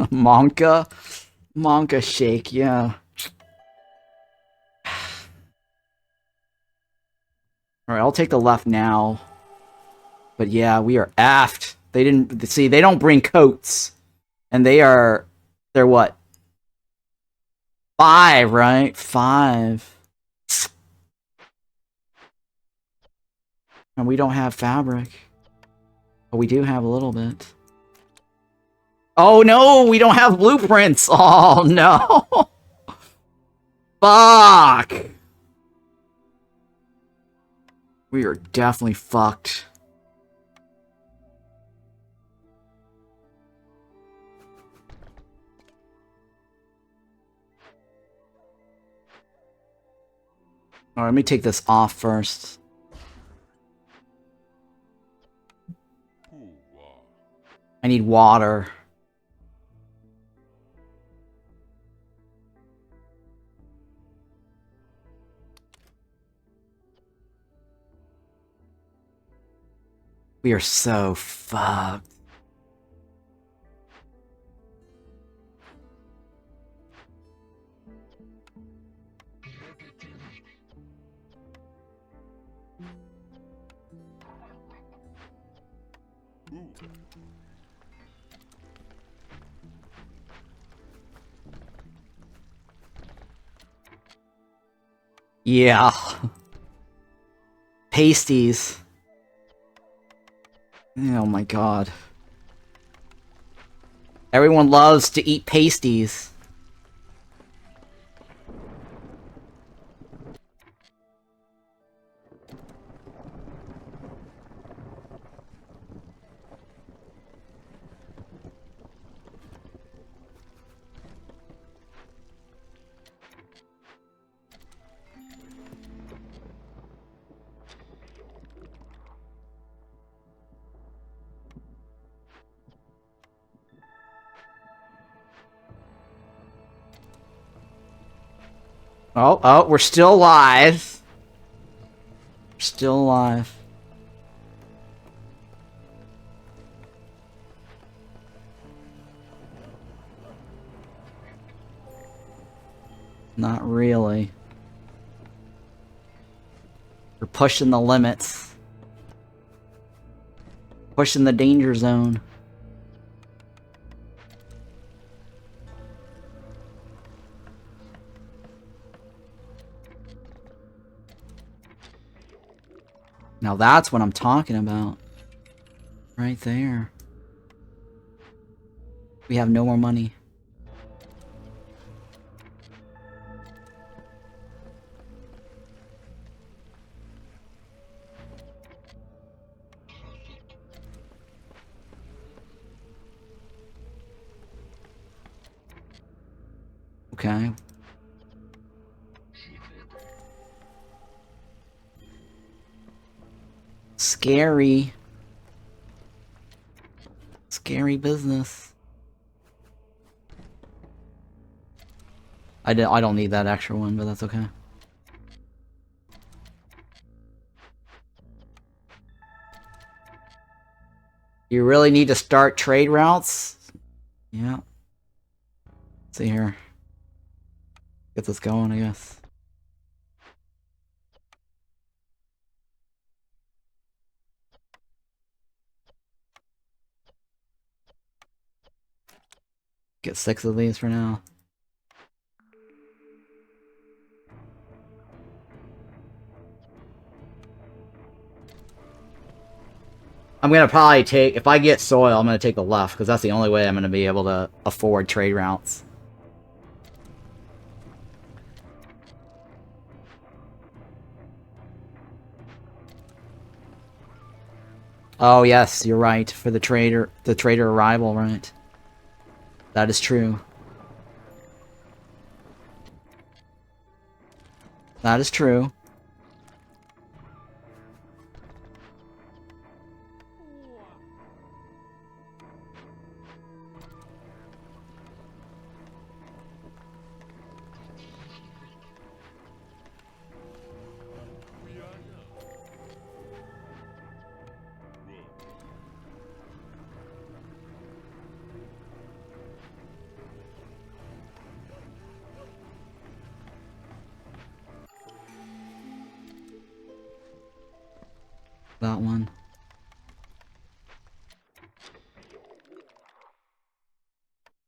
Monka? Monka shake, yeah. Alright, I'll take the left now. But yeah, we are aft. They didn't... See, they don't bring coats. And they're what? 5, right? 5. And we don't have fabric. But we do have a little bit. Oh no, we don't have blueprints! Oh no! Fuck! We are definitely fucked. Alright, let me take this off first. I need water. We are so fucked. Yeah. Pasties. Oh my god. Everyone loves to eat pasties. Oh, we're still alive. We're still alive. Not really. We're pushing the limits. Pushing the danger zone. Now that's what I'm talking about. Right there. We have no more money. Okay. Scary. Scary business. I don't need that extra one, but that's okay. You really need to start trade routes? Yeah. Let's see here. Get this going, I guess. Get 6 of these for now. I'm gonna probably take, if I get soil, I'm gonna take the left, because that's the only way I'm gonna be able to afford trade routes. Oh yes, you're right, for the trader arrival, right. That is true. That is true. That one.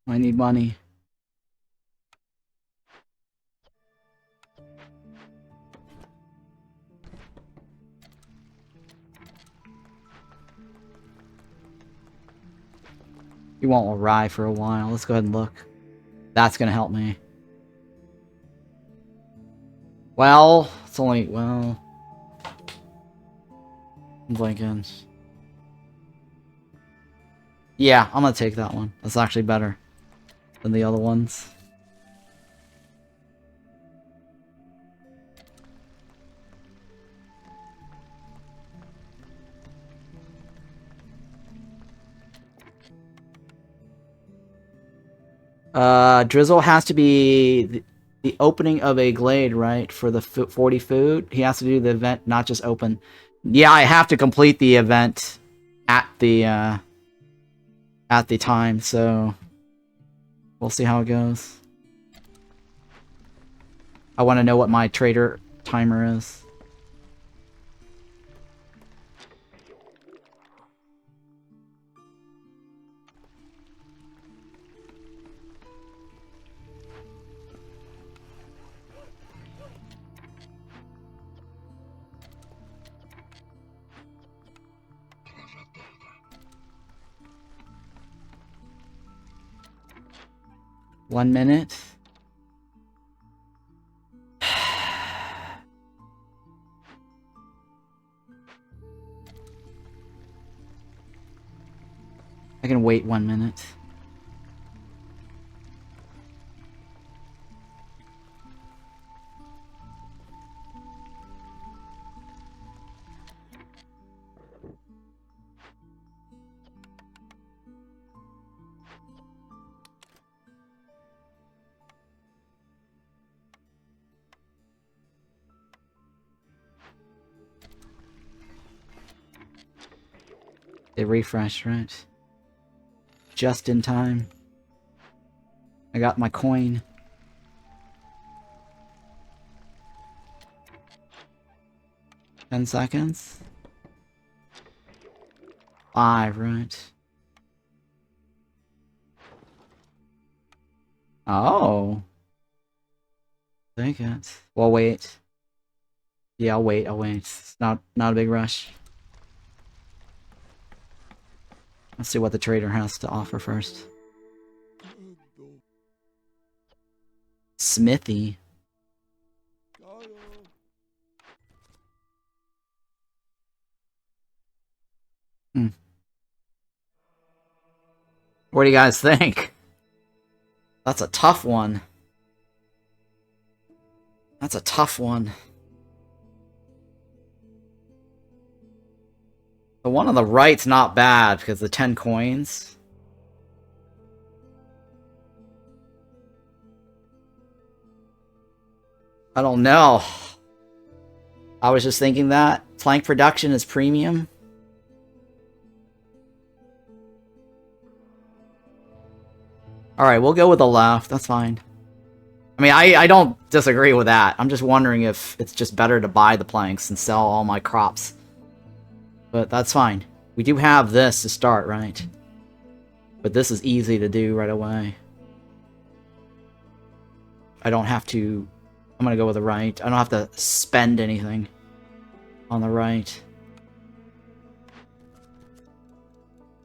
I need money. You won't arrive for a while. Let's go ahead and look. That's gonna help me. Well, it's only, well... I'm blanking. Yeah, I'm gonna take that one. That's actually better than the other ones. Drizzle has to be the opening of a glade, right? For the 40 food. He has to do the event, not just open. Yeah, I have to complete the event at the time, so we'll see how it goes. I want to know what my trader timer is. One minute. I can wait 1 minute. It refreshed, right? Just in time. I got my coin. $10 seconds. 5, right? Oh. Take it. Well, wait. Yeah, I'll wait. It's not a big rush. Let's see what the trader has to offer first. Smithy. What do you guys think? That's a tough one. That's a tough one. The one on the right's not bad because the 10 coins. I don't know. I was just thinking that. Flank production is premium. Alright, we'll go with the left. That's fine. I mean, I don't disagree with that. I'm just wondering if it's just better to buy the planks and sell all my crops. But that's fine. We do have this to start, right? But this is easy to do right away. I don't have to... I'm gonna go with the right. I don't have to spend anything on the right.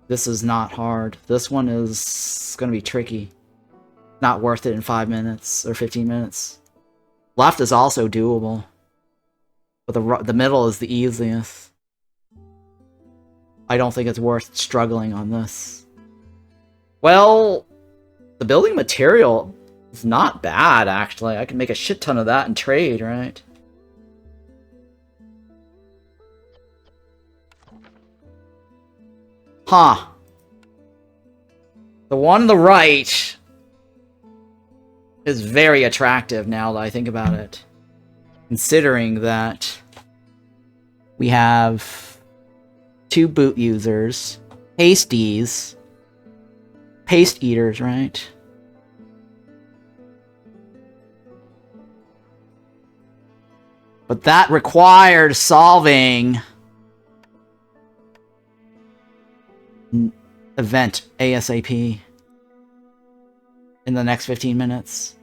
This is not hard. This one is gonna be tricky. Not worth it in 5 minutes or 15 minutes. Left is also doable. But the middle is the easiest. I don't think it's worth struggling on this. Well, the building material is not bad, actually. I can make a shit ton of that and trade, right? Huh. The one on the right is very attractive now that I think about it. Considering that we have 2 boot users, pasties, paste eaters, right? But that required solving event ASAP in the next 15 minutes.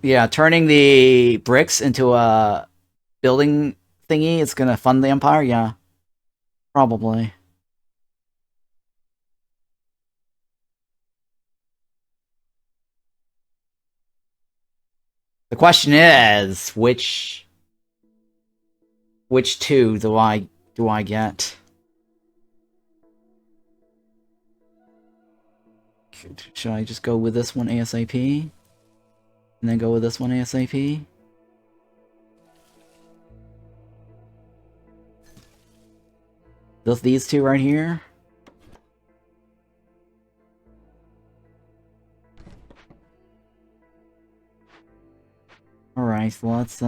Yeah, turning the bricks into a building thingy, it's gonna fund the Empire? Yeah. Probably. The question is, which 2 do I get? Should I just go with this one ASAP? And then go with this one ASAP? These 2 right here? Alright, so let's,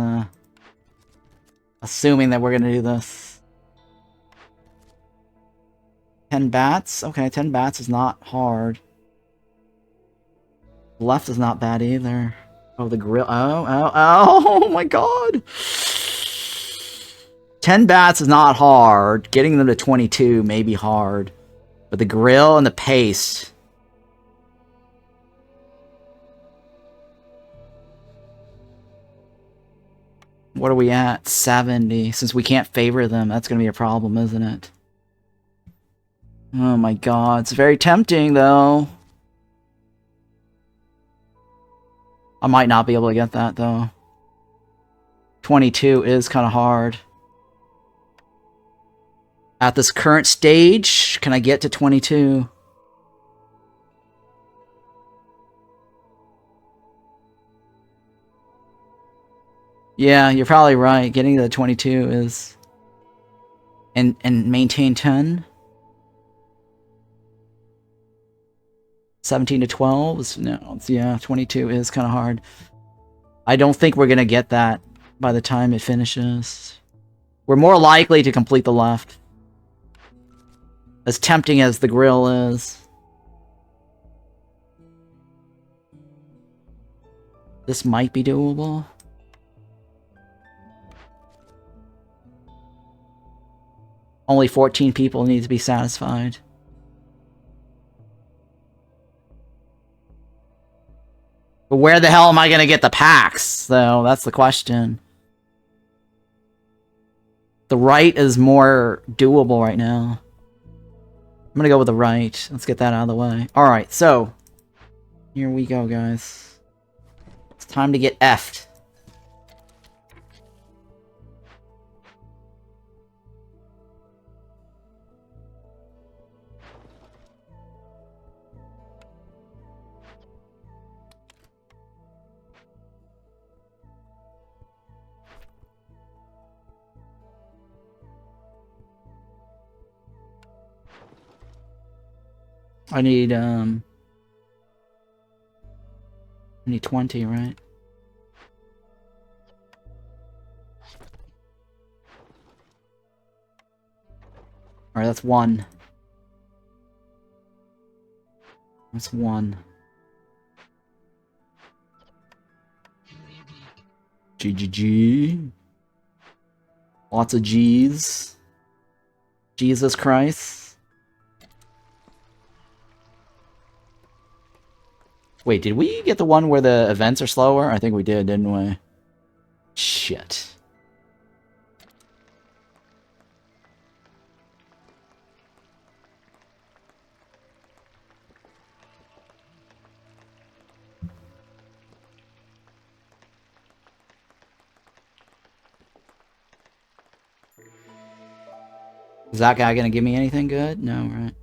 assuming that we're gonna do this. 10 bats? Okay, 10 bats is not hard. Left is not bad either. Oh, the grill. Oh my god! 10 bats is not hard. Getting them to 22 may be hard. But the grill and the paste... What are we at? 70. Since we can't favor them, that's gonna be a problem, isn't it? Oh my god, it's very tempting, though. I might not be able to get that, though. 22 is kind of hard. At this current stage, can I get to 22? Yeah, you're probably right. Getting to the 22 is... And maintain 10? 17 to 12? No, yeah, 22 is kind of hard. I don't think we're going to get that by the time it finishes. We're more likely to complete the left. As tempting as the grill is. This might be doable. Only 14 people need to be satisfied. But where the hell am I going to get the packs, though? That's the question. The right is more doable right now. I'm going to go with the right. Let's get that out of the way. Alright, so. Here we go, guys. It's time to get effed. I need 20, right? Alright, that's 1. That's 1. GGG. Lots of G's. Jesus Christ. Wait, did we get the one where the events are slower? I think we did, didn't we? Shit. Is that guy gonna give me anything good? No, right?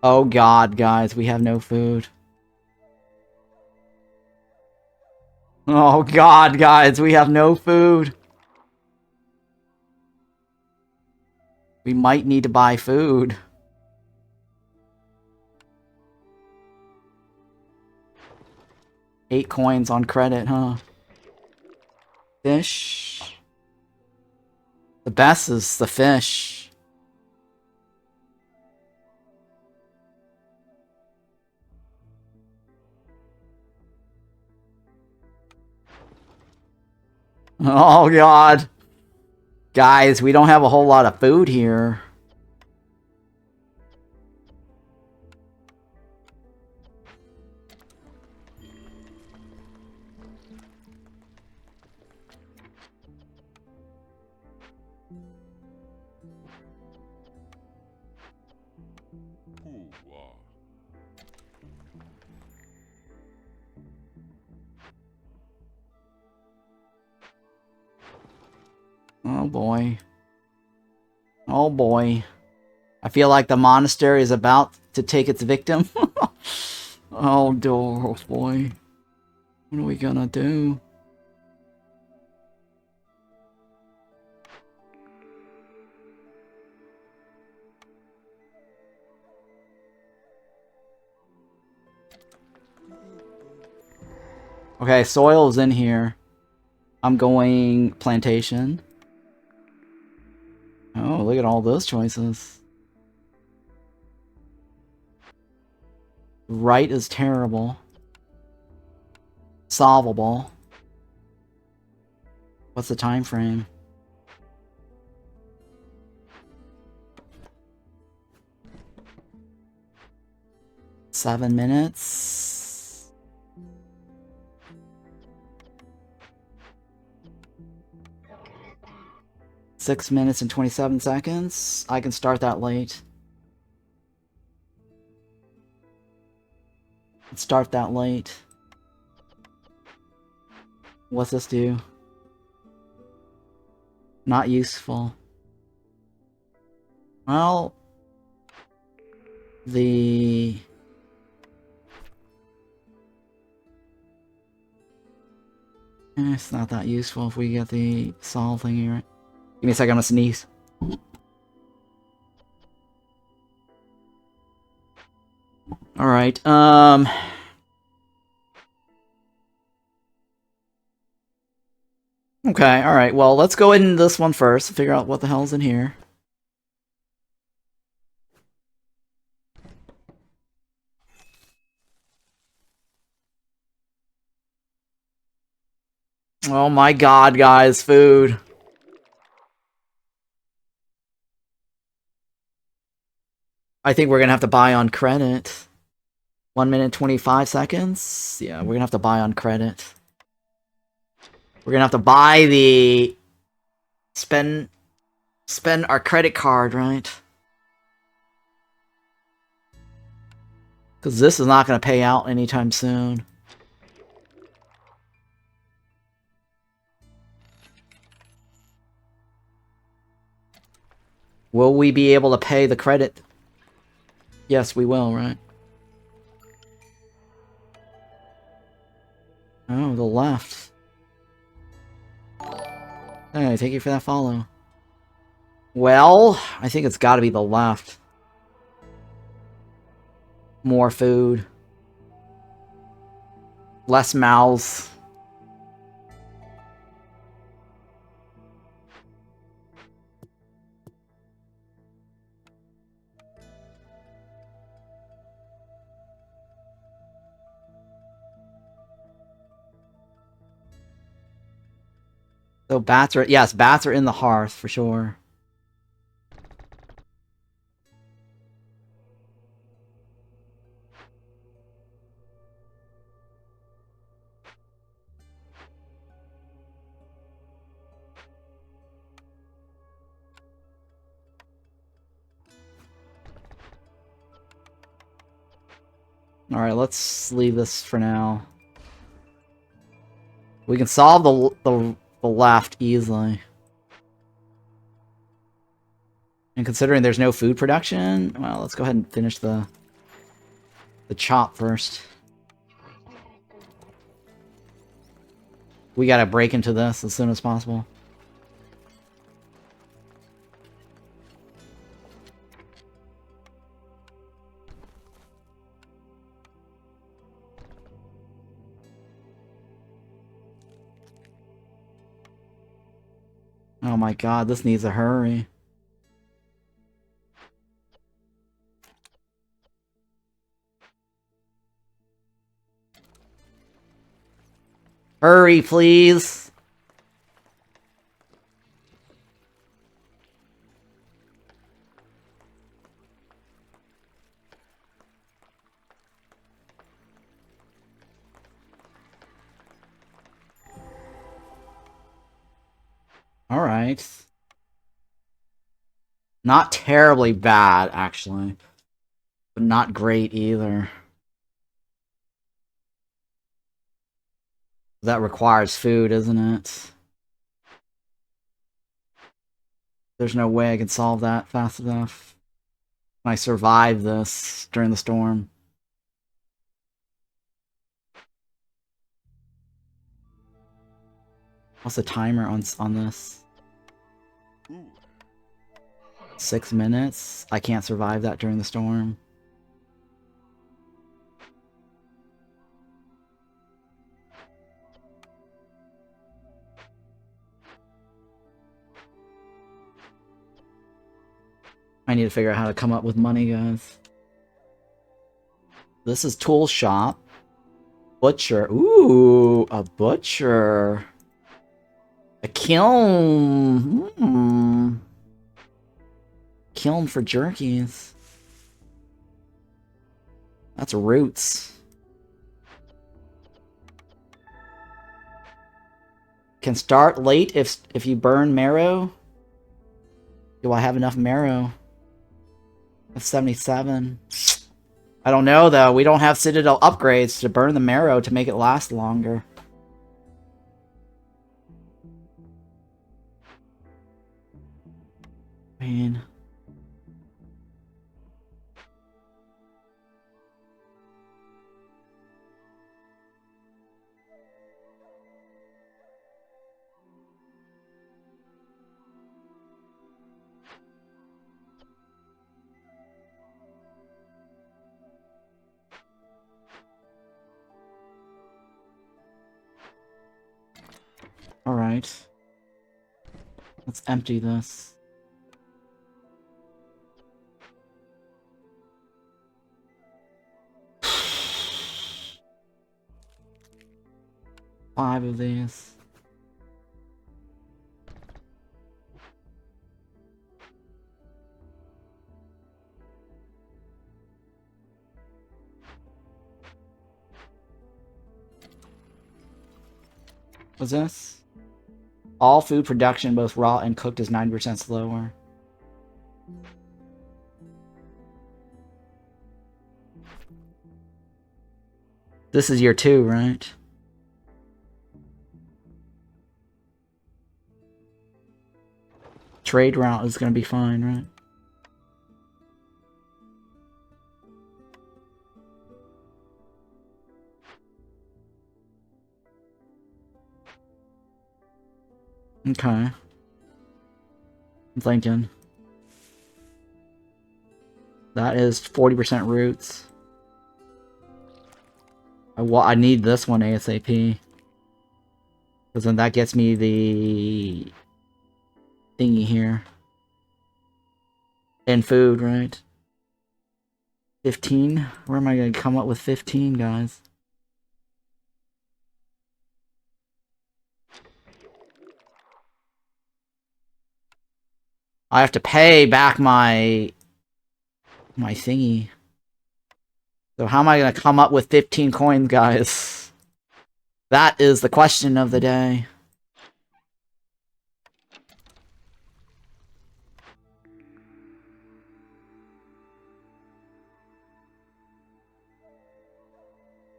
Oh god, guys, we have no food. Oh god, guys, we have no food. We might need to buy food. $8 coins on credit, huh? Fish. The best is the fish. Oh god. Guys, we don't have a whole lot of food here. Oh boy. Oh boy. I feel like the monastery is about to take its victim. Oh boy. What are we gonna do? Okay, soil is in here. I'm going plantation. Oh, look at all those choices. Right is terrible. Solvable. What's the time frame? Seven minutes. Six minutes and 27 seconds. I can start that late. Let's start that late. What's this do? Not useful. Well, It's not that useful if we get the solve thingy right. Give me a second, I'm gonna sneeze. Alright, okay, alright, well, let's go into this one first, figure out what the hell's in here. Oh my god, guys, food. I think we're gonna have to buy on credit. 1 minute 25 seconds? Yeah, we're gonna have to buy on credit. We're gonna have to buy the... Spend our credit card, right? Because this is not gonna pay out anytime soon. Will we be able to pay the credit? Yes, we will, right? Oh, the left. Hey, thank you for that follow. Well, I think it's gotta be the left. More food. Less mouths. So bats are... Yes, bats are in the hearth, for sure. Alright, let's leave this for now. We can solve the left easily. And considering there's no food production, well, let's go ahead and finish the chop first. We gotta break into this as soon as possible. Oh my god, this needs a hurry. Hurry, please! Alright. Not terribly bad, actually. But not great either. That requires food, isn't it? There's no way I can solve that fast enough. I survive this during the storm. What's the timer on this? 6 minutes? I can't survive that during the storm. I need to figure out how to come up with money, guys. This is tool shop. Butcher. Ooh, a butcher. A kiln. Kiln for jerkies. That's roots. Can start late if you burn marrow. Do I have enough marrow? That's 77. I don't know, though. We don't have Citadel upgrades to burn the marrow to make it last longer. I mean... Alright. Let's empty this. Five of these. What's this? All food production, both raw and cooked, is 90% slower. This is year 2, right? Trade route is going to be fine, right? Okay. I'm thinking. That is 40% roots. I need this one ASAP. Because then that gets me the thingy here. And food, right? 15? Where am I going to come up with 15, guys? I have to pay back my thingy. So how am I going to come up with 15 coins, guys? That is the question of the day.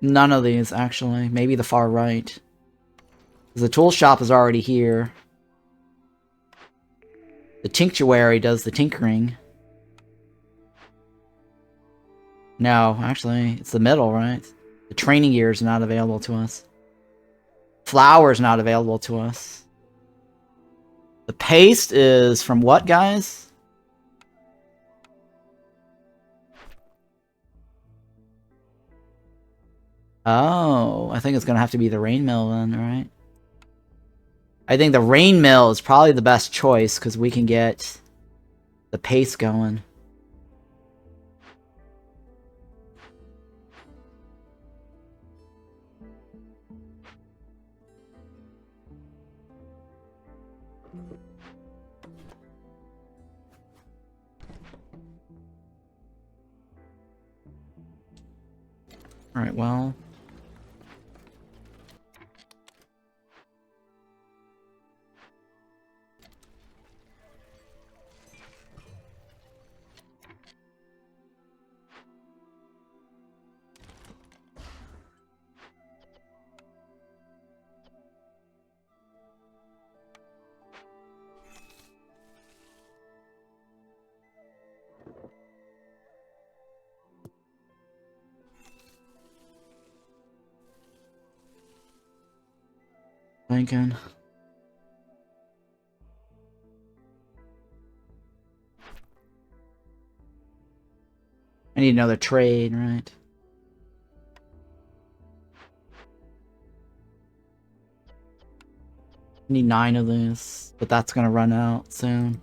None of these, actually. Maybe the far right. The tool shop is already here. The tinctuary does the tinkering. No, actually, it's the middle, right? The training gear is not available to us. Flour is not available to us. The paste is from what, guys? Oh, I think it's gonna have to be the rain mill then, right? I think the rain mill is probably the best choice because we can get the paste going. Alright, well. Thinking. I need another trade, right? I need 9 of this, but that's gonna run out soon.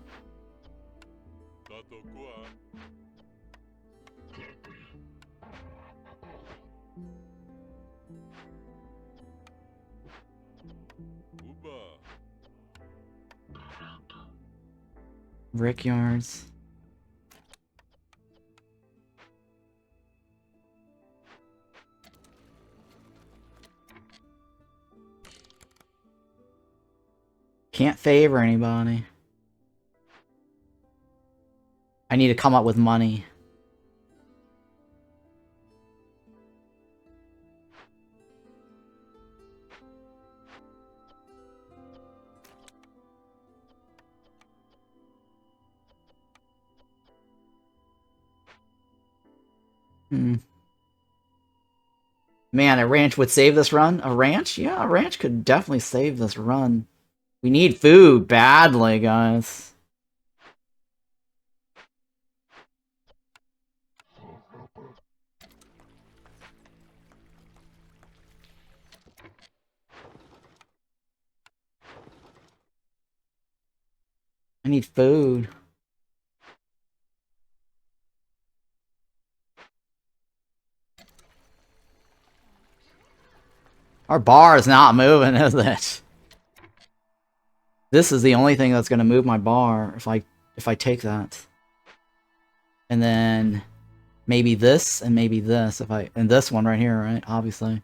Brickyards. Can't favor anybody. I need to come up with money. Man, a ranch would save this run? A ranch? Yeah, a ranch could definitely save this run. We need food badly, guys. I need food. Our bar is not moving, is it? This is the only thing that's going to move my bar if I take that. And then maybe this and maybe this and this one right here, right? Obviously.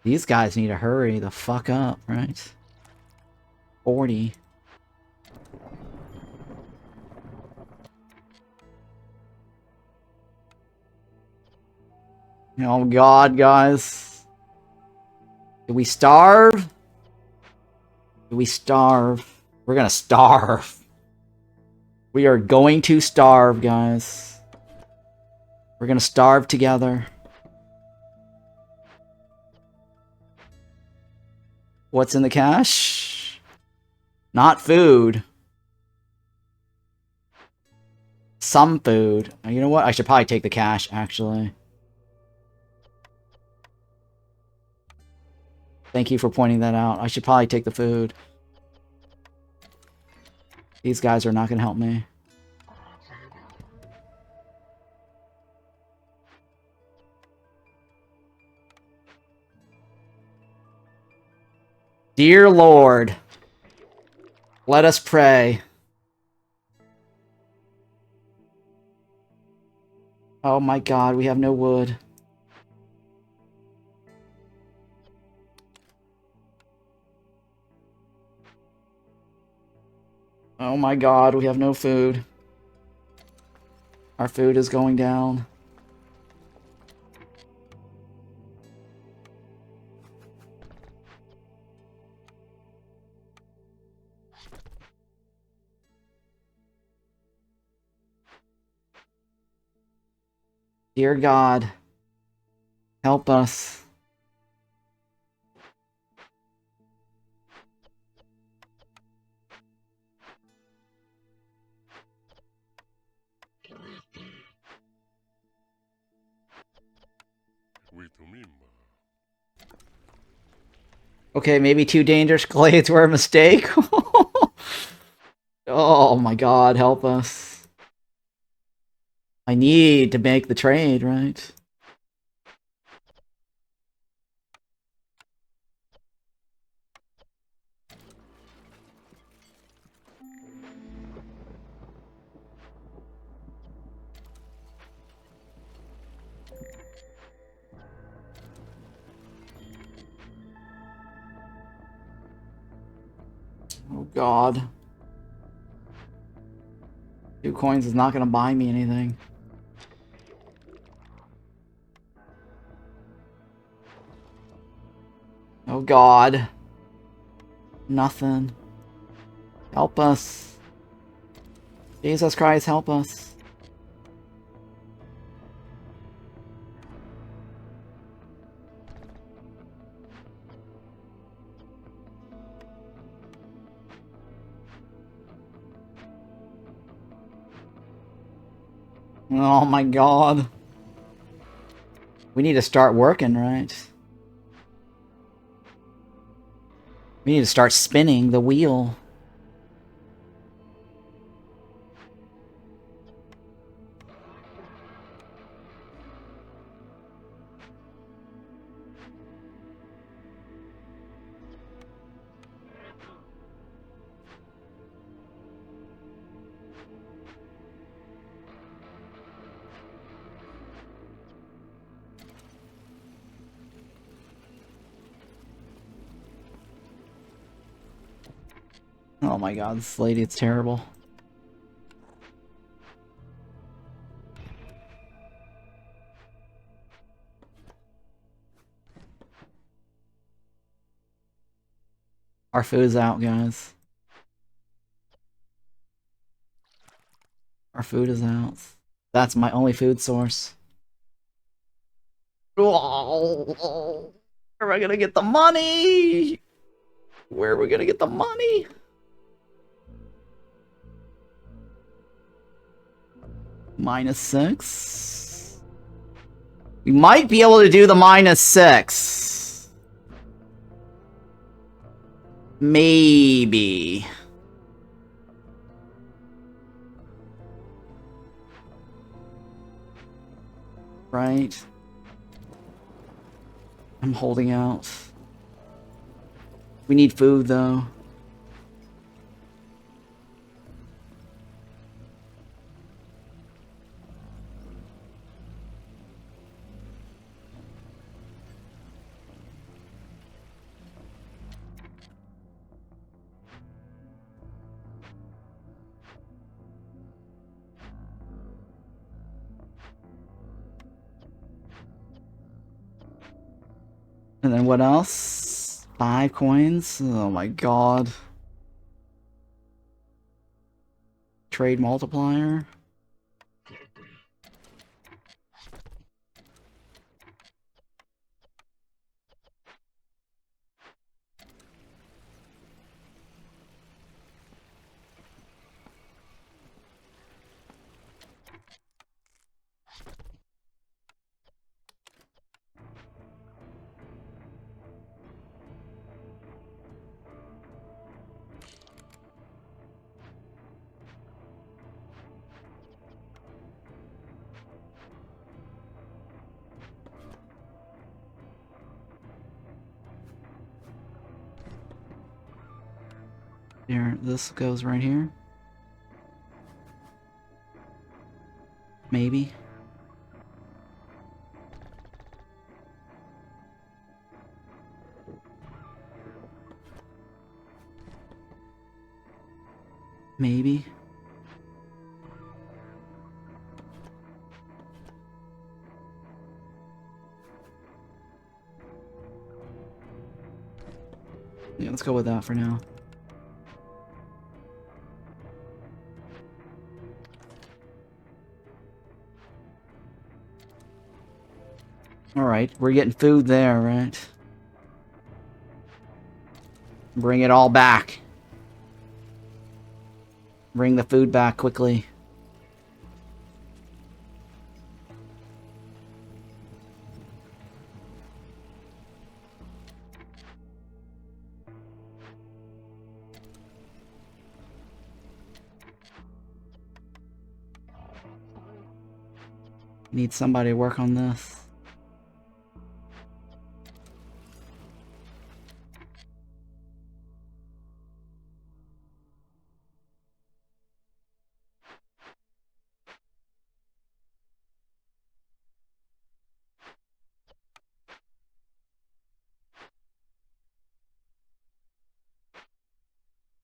These guys need to hurry the fuck up, right? 40. Oh god, guys. Do we starve? Do we starve? We're gonna starve. We are going to starve, guys. We're gonna starve together. What's in the cache? Not food. Some food. You know what? I should probably take the cache, actually. Thank you for pointing that out. I should probably take the food. These guys are not going to help me. Dear Lord, let us pray. Oh my god, we have no wood. Oh my god, we have no food. Our food is going down. Dear God, help us. Okay, maybe 2 dangerous glades were a mistake. Oh my god, help us. I need to make the trade, right? Oh god. 2 coins is not gonna buy me anything. Oh god. Nothing. Help us. Jesus Christ, help us. Oh my god. We need to start working, right? We need to start spinning the wheel. Oh my god, this lady, it's terrible. Our food's out, guys. Our food is out. That's my only food source. Oh, where am I gonna get the money? Where are we gonna get the money? -6. We might be able to do the -6. Maybe. Right. I'm holding out. We need food, though. And then what else? 5 coins? Oh my god. Trade multiplier? Here, this goes right here. Maybe. Maybe. Yeah, let's go with that for now. Alright, we're getting food there, right? Bring it all back. Bring the food back quickly. Need somebody to work on this.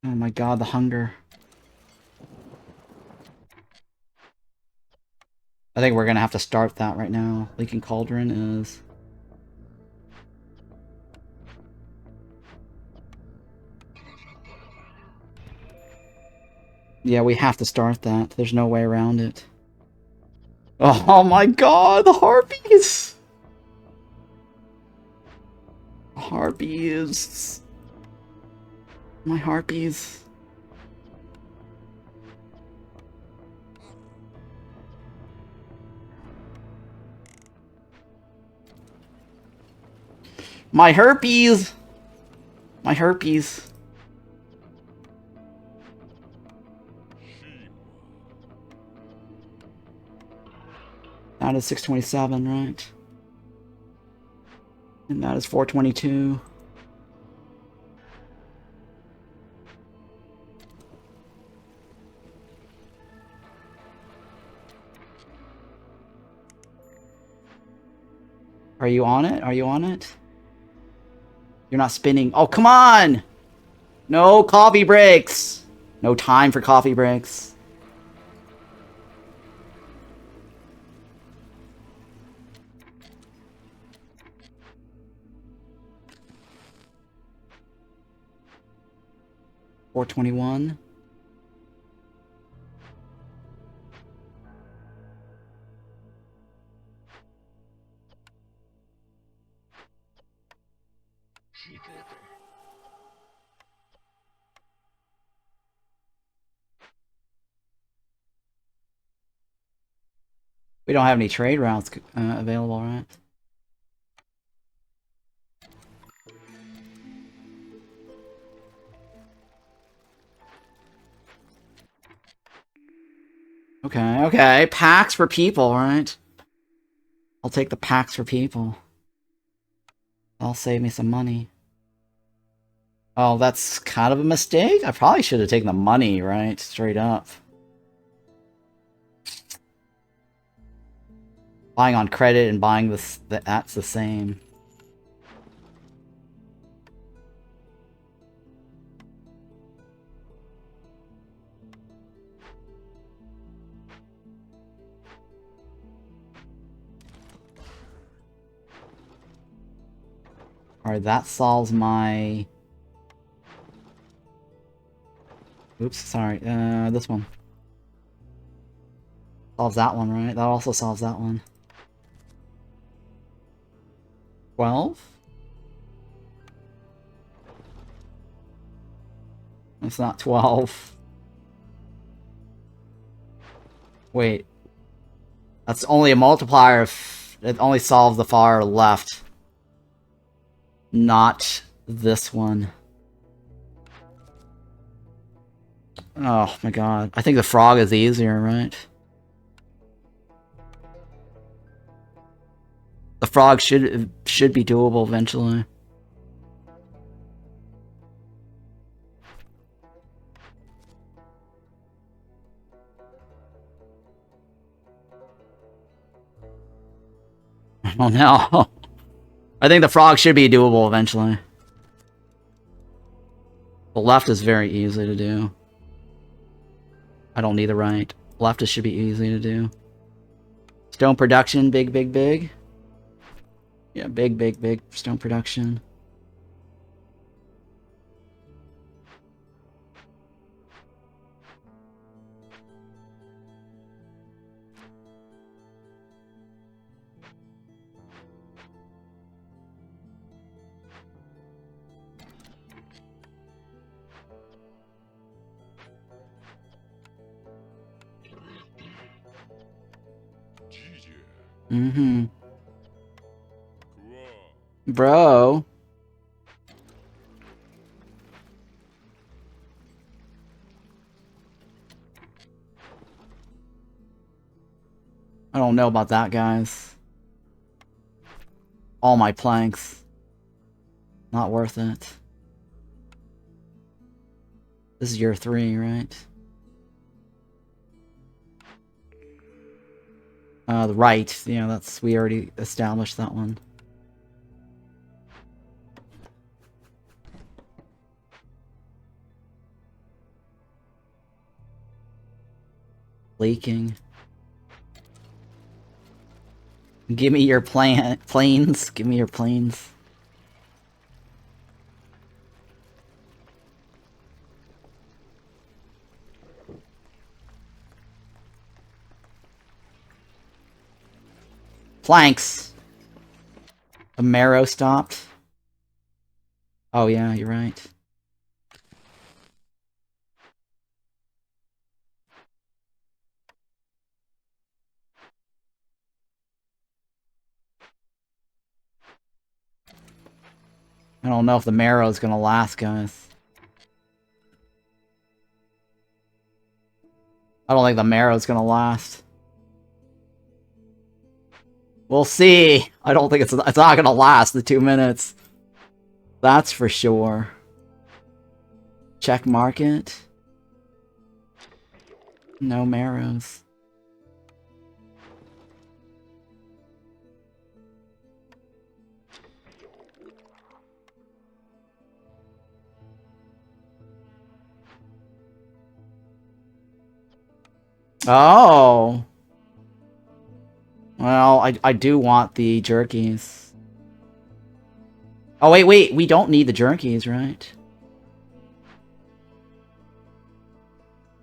Oh my god, the hunger. I think we're gonna have to start that right now. Leaking Cauldron is... Yeah, we have to start that. There's no way around it. Oh my god, the harpies! Harpies. My harpies. My herpes! My herpes. That is 627, right? And that is 422. Are you on it? Are you on it? You're not spinning. Oh, come on! No coffee breaks! No time for coffee breaks. $421. We don't have any trade routes available, right? Okay, okay. Packs for people, right? I'll take the packs for people. That'll save me some money. Oh, that's kind of a mistake? I probably should have taken the money, right? Straight up. Buying on credit and buying this, that's the same. Alright, that solves my... Oops, sorry. This one. Solves that one, right? That also solves that one. 12? It's not 12. Wait. That's only a multiplier if it only solves the far left. Not this one. Oh my god. I think the frog is easier, right? The frog should be doable eventually. Oh no. I think the frog should be doable eventually. The left is very easy to do. I don't need the right. Left should be easy to do. Stone production, big, big, big. Yeah, big, big, big stone production. Mm-hmm. Bro. I don't know about that, guys. All my planks. Not worth it. This is year 3, right? The right. Yeah, that's... We already established that one. Leaking. Give me your planes. Give me your planes. Planks. A marrow stopped. Oh yeah, you're right. I don't know if the marrow is gonna last, guys. I don't think the marrow is gonna last. We'll see. I don't think it's not gonna last the 2 minutes. That's for sure. Check market. No marrows. Oh. Well, I do want the jerkies. Oh, wait. We don't need the jerkies, right?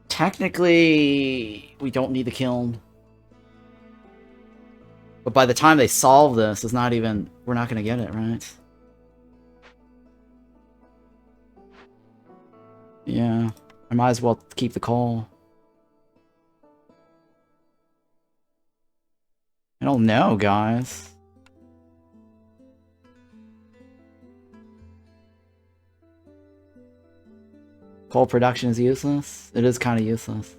Technically, we don't need the kiln. But by the time they solve this, it's not even... We're not gonna get it, right? Yeah. I might as well keep the coal. I don't know, guys. Coal production is useless? It is kind of useless.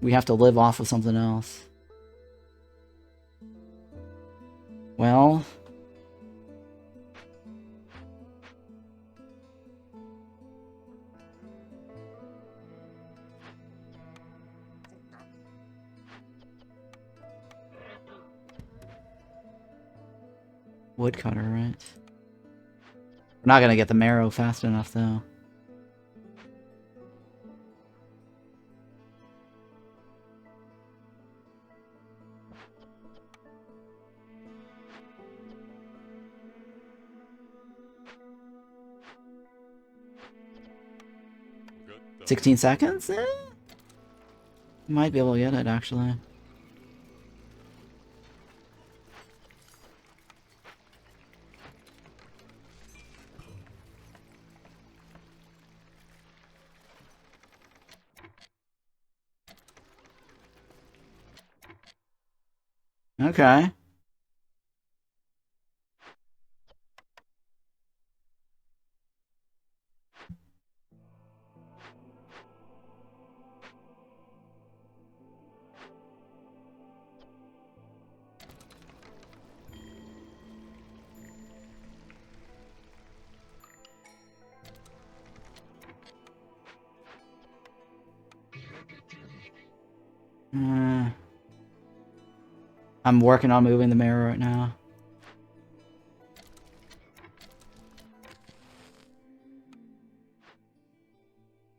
We have to live off of something else. Well... Woodcutter, right? We're not gonna get the marrow fast enough, though. Good. 16 seconds? Might be able to get it, actually. Okay. I'm working on moving the mirror right now.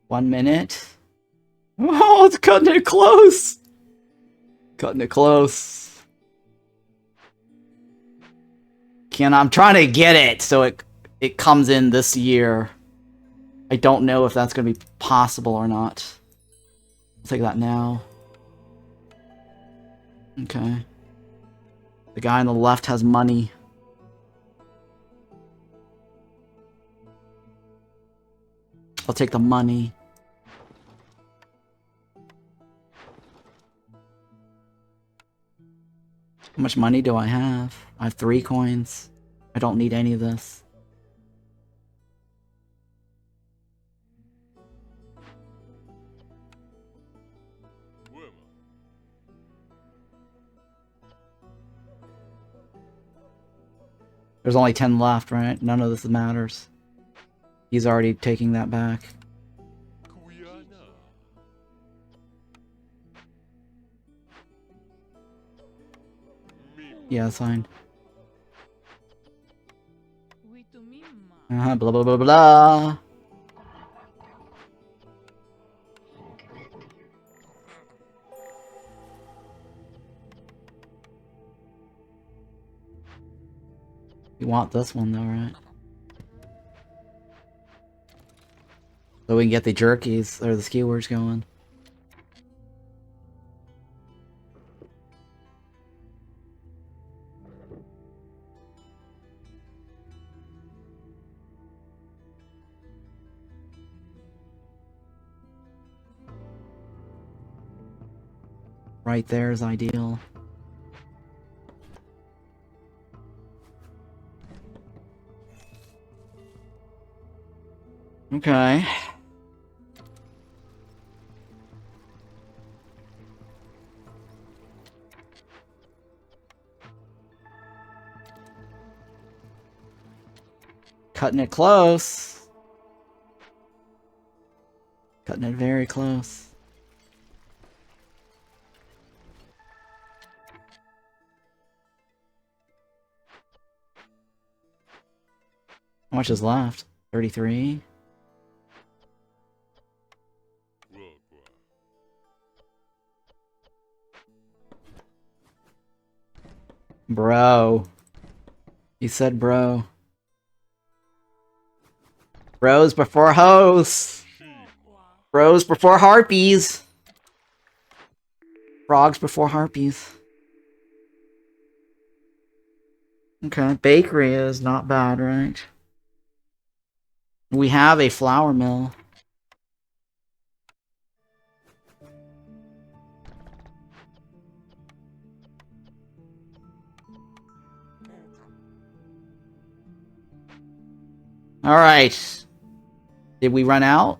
One minute. Oh, it's cutting it close! Cutting it close. I'm trying to get it so it comes in this year. I don't know if that's going to be possible or not. I'll take that now. Okay. The guy on the left has money. I'll take the money. How much money do I have? I have 3 coins. I don't need any of this. There's only 10 left, right? None of this matters. He's already taking that back. Yeah, that's fine. Blah, blah, blah, blah. You want this one, though, right? So we can get the jerkies, or the skewers going. Right there is ideal. Okay. Cutting it close. Cutting it very close. How much is left? 33? Bro. He said bro. Bros before hoes. Bros before harpies. Frogs before harpies. Okay, bakery is not bad, right? We have a flour mill. Alright. Did we run out?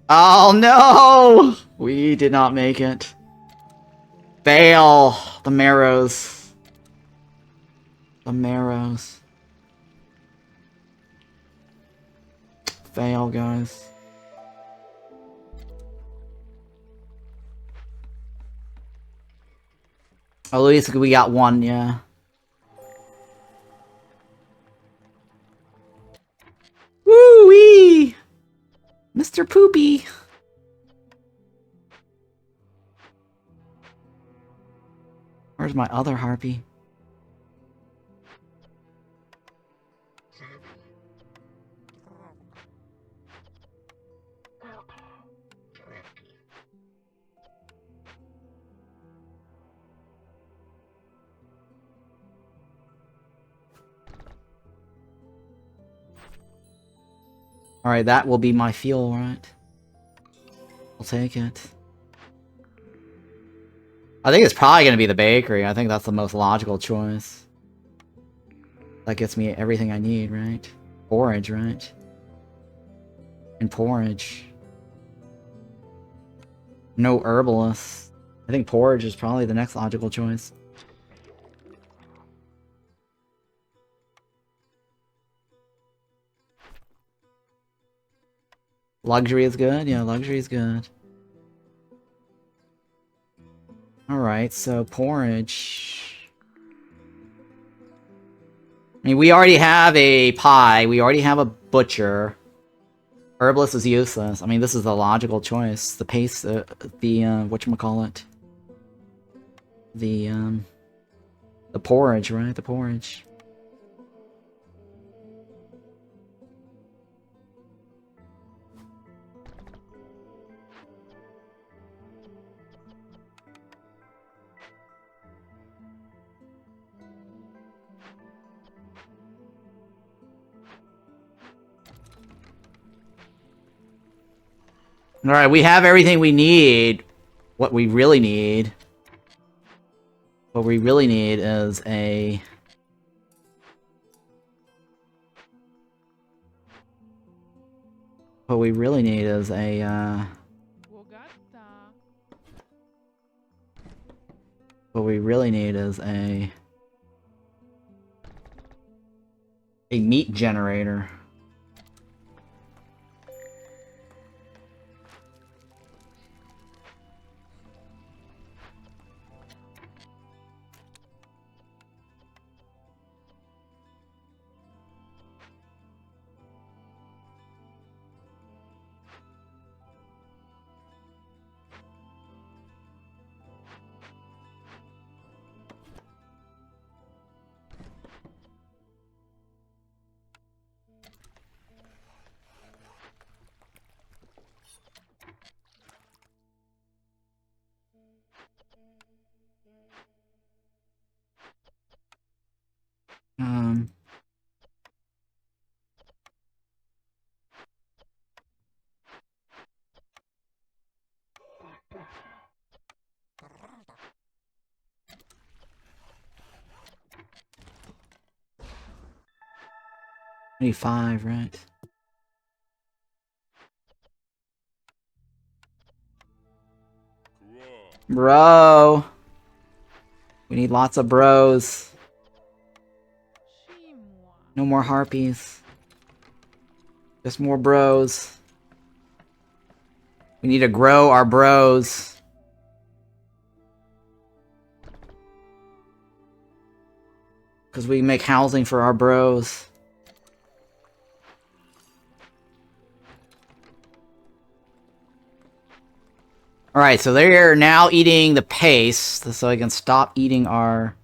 Oh no! We did not make it. Fail! The marrows. The marrows. Fail, guys. At least we got one, yeah. Woo-wee! Mr. Poopy! Where's my other harpy? Alright, that will be my fuel, right? I'll take it. I think it's probably going to be the bakery. I think that's the most logical choice. That gets me everything I need, right? Porridge, right? And porridge. No herbalists. I think porridge is probably the next logical choice. Luxury is good? Yeah, luxury is good. Alright, so porridge. I mean, we already have a pie. We already have a butcher. Herbalist is useless. I mean, this is the logical choice. The pace, whatchamacallit? The porridge, right? The porridge. Alright, we have everything we need. What we really need... What we really need is a... What we really need is a, What we really need is a meat generator. Um... 25, right? Bro! We need lots of bros. No more harpies. Just more bros. We need to grow our bros. Because we make housing for our bros. Alright, so they're now eating the paste, so I can stop eating our...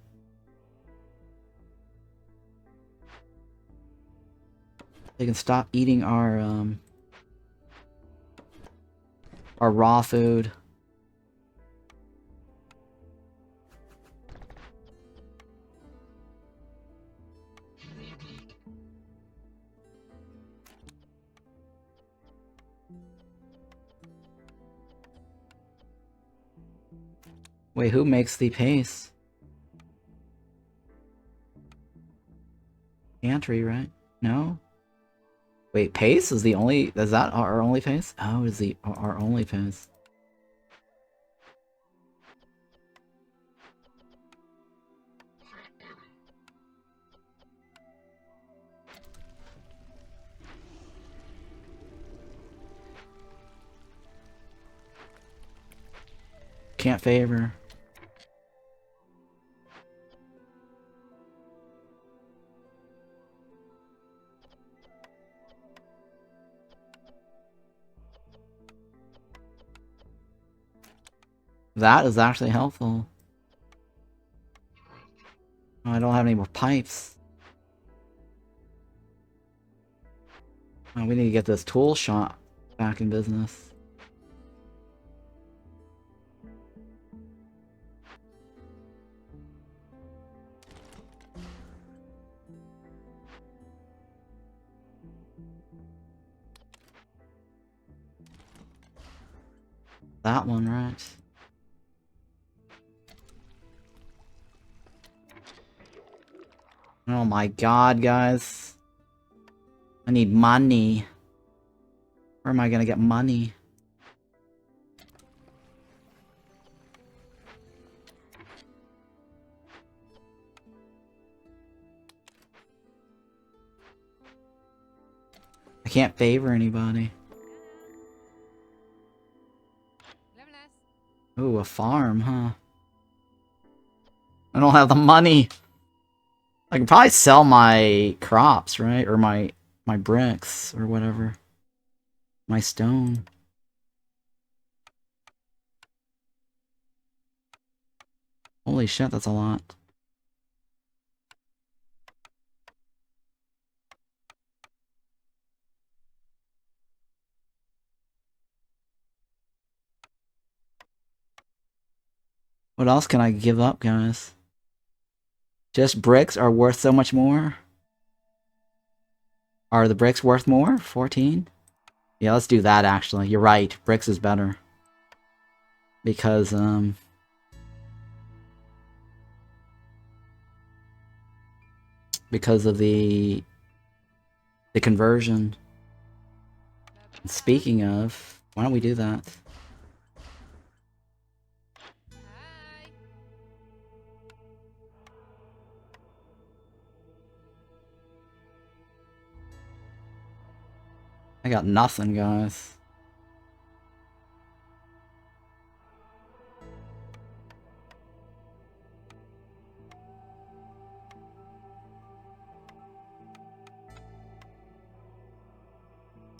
They can stop eating our raw food. Wait, who makes the paste? Pantry, right? No? Wait, pace is the only... Is that our only pace? Oh, is the our only pace. Can't favor. That is actually helpful. Oh, I don't have any more pipes. Oh, we need to get this tool shop back in business. That one, right? Oh my god, guys. I need money. Where am I gonna get money? I can't favor anybody. Ooh, a farm, huh? I don't have the money. I can probably sell my crops, right? Or my bricks, or whatever. My stone. Holy shit, that's a lot. What else can I give up, guys? Just bricks are worth so much more? Are the bricks worth more? 14? Yeah, let's do that, actually. You're right. Bricks is better. Because, because of the conversion. And speaking of, why don't we do that? I got nothing, guys.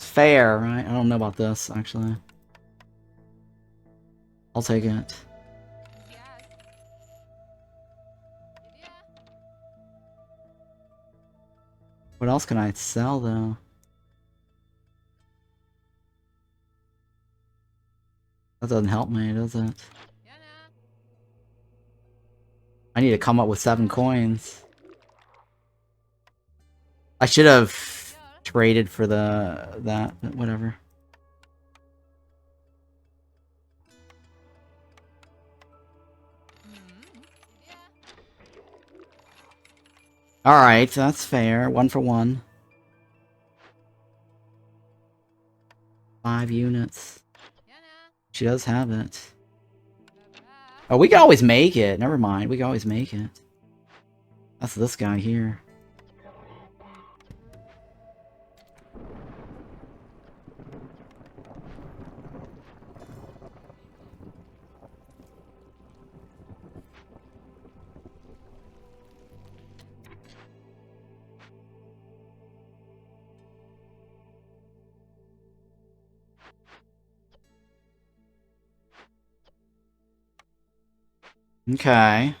Fair, right? I don't know about this, actually. I'll take it. What else can I sell, though? That doesn't help me, does it? I need to come up with 7 coins. I should have traded for that, but whatever. Alright, that's fair. 1 for 1. 5 units. She does have it. Oh, we can always make it. Never mind. We can always make it. That's this guy here. Okay.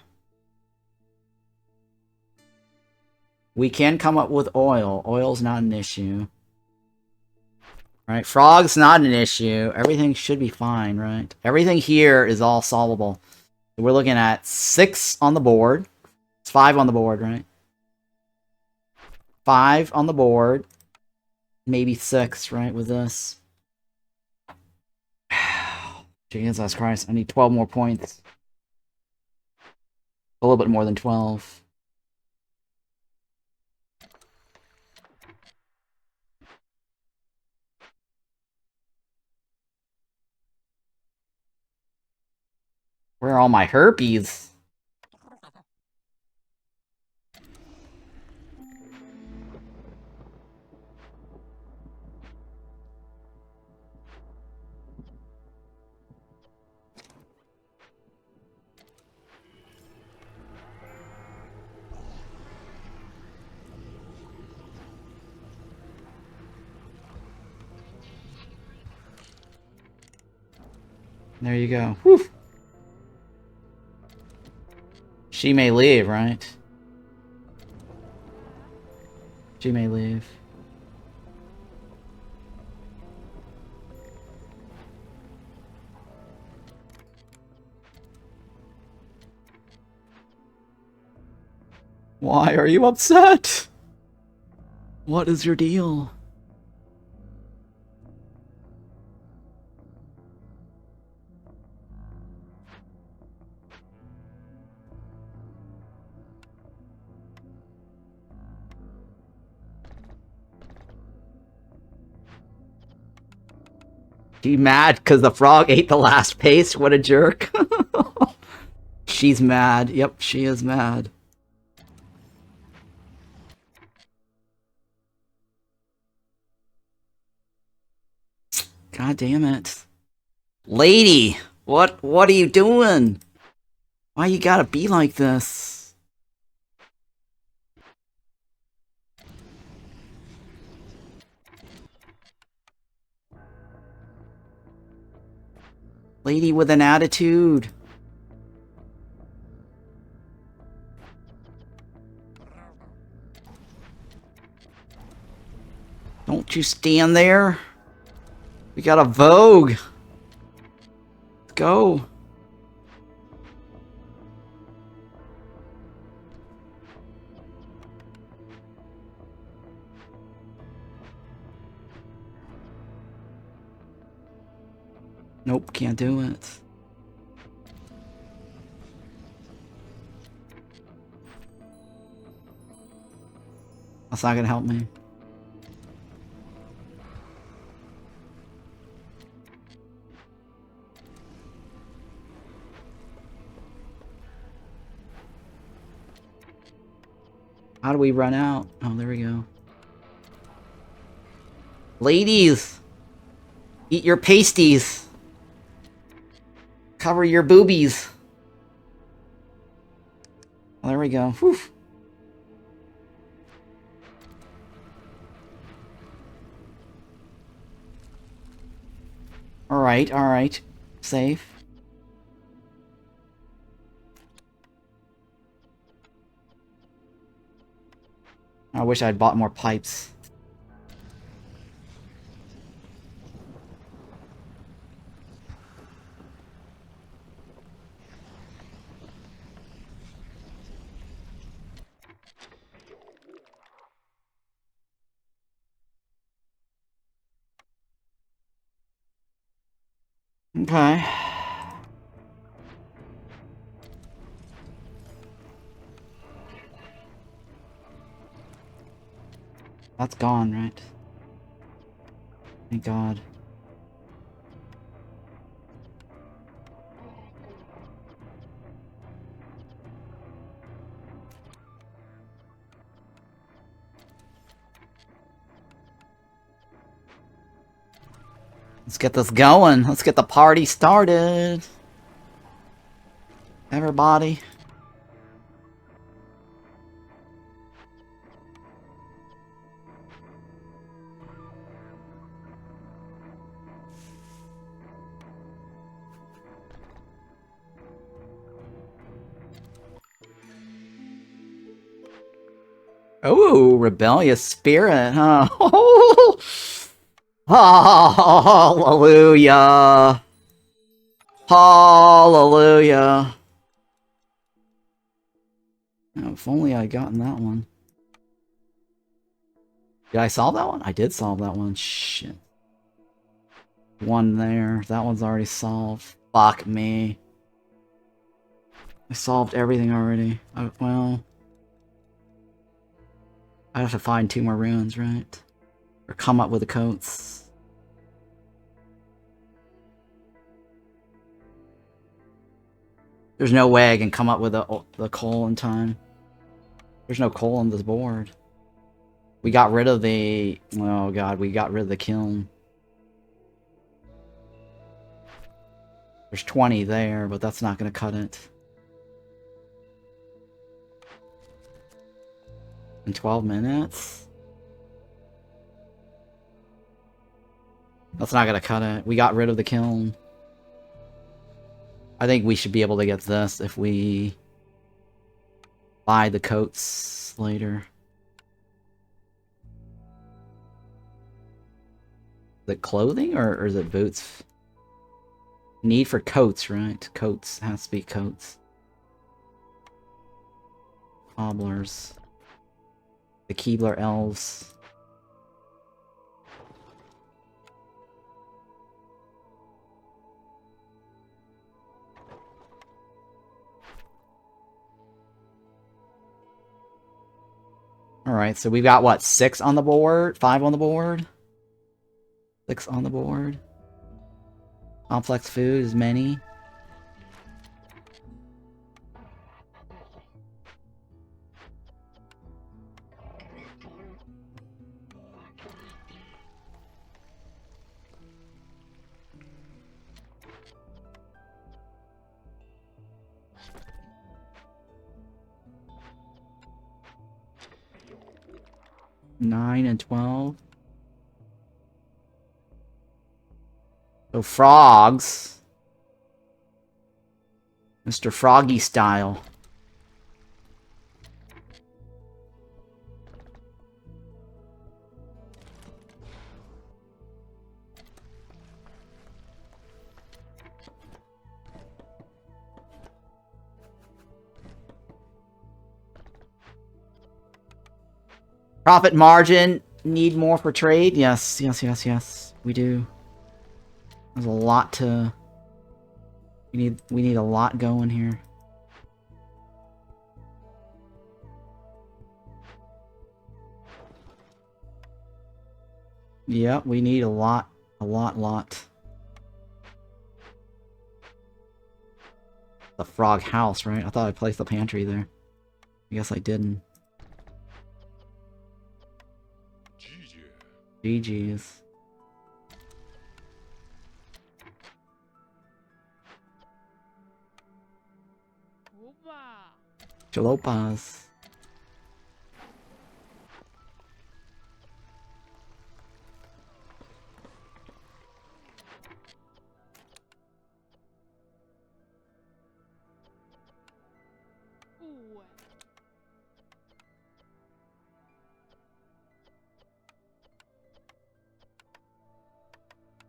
We can come up with oil. Oil's not an issue. Right? Frog's not an issue. Everything should be fine, right? Everything here is all solvable. We're looking at 6 on the board. It's 5 on the board, right? 5 on the board. Maybe 6, right, with this. Jesus Christ, I need 12 more points. A little bit more than 12. Where are all my herpes? There you go. Whew. She may leave, right? She may leave. Why are you upset? What is your deal? She mad because the frog ate the last paste? What a jerk. She's mad. Yep, she is mad. God damn it. Lady! What are you doing? Why you gotta be like this? Lady with an attitude. Don't you stand there. We got a Vogue. Let's go. Nope, can't do it. That's not gonna help me. How do we run out? Oh, there we go. Ladies! Eat your pasties! Cover your boobies! Oh, there we go. Whew. Alright, alright. Safe. I wish I'd bought more pipes. Okay. That's gone, right? Thank God. Let's get this going. Let's get the party started. Everybody. Ooh, rebellious spirit, huh? Hallelujah. Hallelujah. Oh, if only I had gotten that one. Did I solve that one? I did solve that one. Shit. One there. That one's already solved. Fuck me. I solved everything already. Well... I have to find 2 more runes, right? Or come up with the coats. There's no way I can come up with the coal in time. There's no coal on this board. We got rid of the... Oh god, we got rid of the kiln. There's 20 there, but that's not going to cut it. In 12 minutes? That's not going to cut it. We got rid of the kiln. I think we should be able to get this if we buy the coats later. Is it clothing or is it boots? Need for coats, right? Coats. Has to be coats. Cobblers. The Keebler elves. Alright, so we've got, what, 6 on the board? 5 on the board? 6 on the board. Complex food is many. Nine and 12. So frogs. Mr. Froggy style. Profit margin. Need more for trade? Yes, yes, yes, yes. We do. There's a lot to... We need a lot going here. Yep, we need a lot. The frog house, right? I thought I placed the pantry there. I guess I didn't. GG's. Jalopas.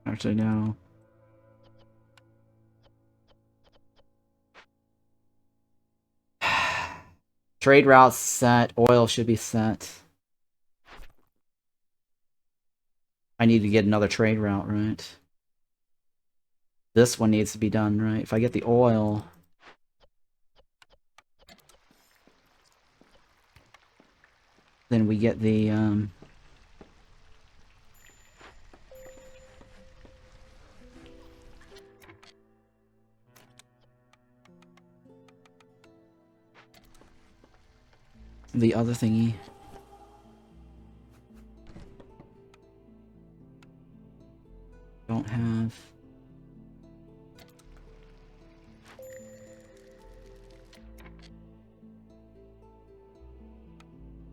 Actually, no. Trade routes set. Oil should be set. I need to get another trade route, right? This one needs to be done, right? If I get the oil... Then we get the, the other thingy. Don't have...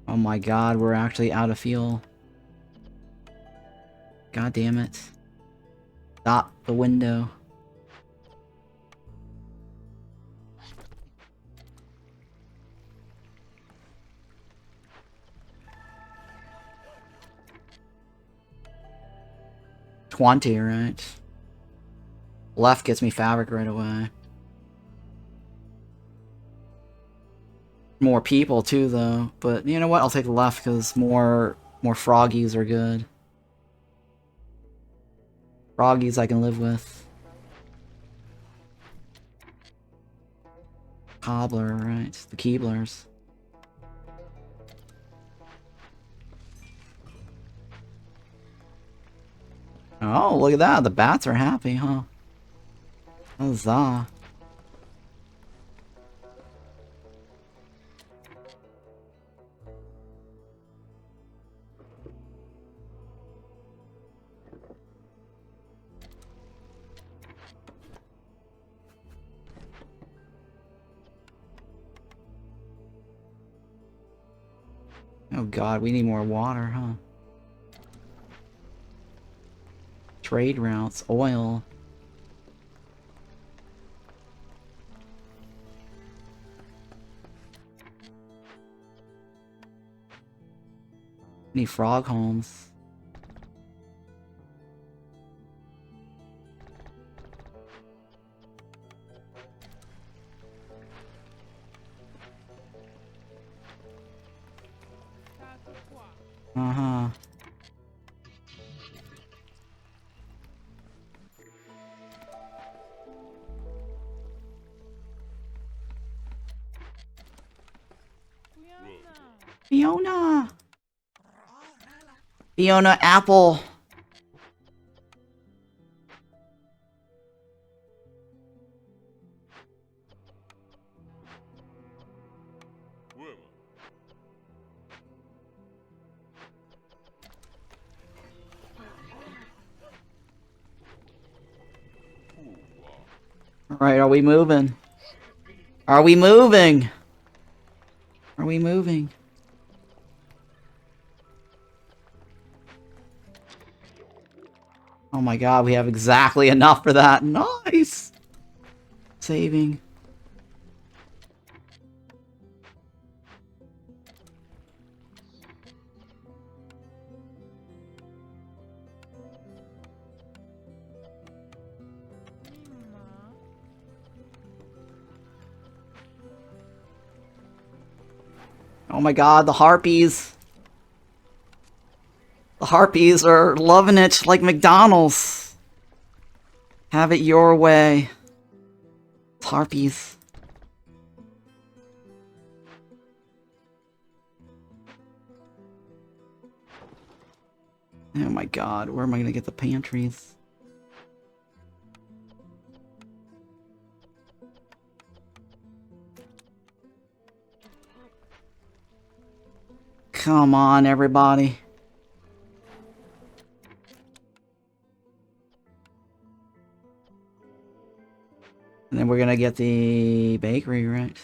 Oh my god, we're actually out of fuel. God damn it. Stop the window. $20, right? Left gets me fabric right away. More people too, though. But you know what? I'll take the left because more froggies are good. Froggies I can live with. Cobbler, right? The Keeblers. Oh, look at that. The bats are happy, huh? Huzzah. Oh god, we need more water, huh? Trade routes, oil. Need frog homes. Uh-huh. Fiona! Fiona Apple! Alright, are we moving? Are we moving? Are we moving? Oh my god, we have exactly enough for that. Nice! Saving. Oh my god, the harpies! The harpies are loving it like McDonald's. Have it your way. Harpies. Oh my god, where am I gonna get the pantries? Come on, everybody. And then we're gonna get the bakery, right?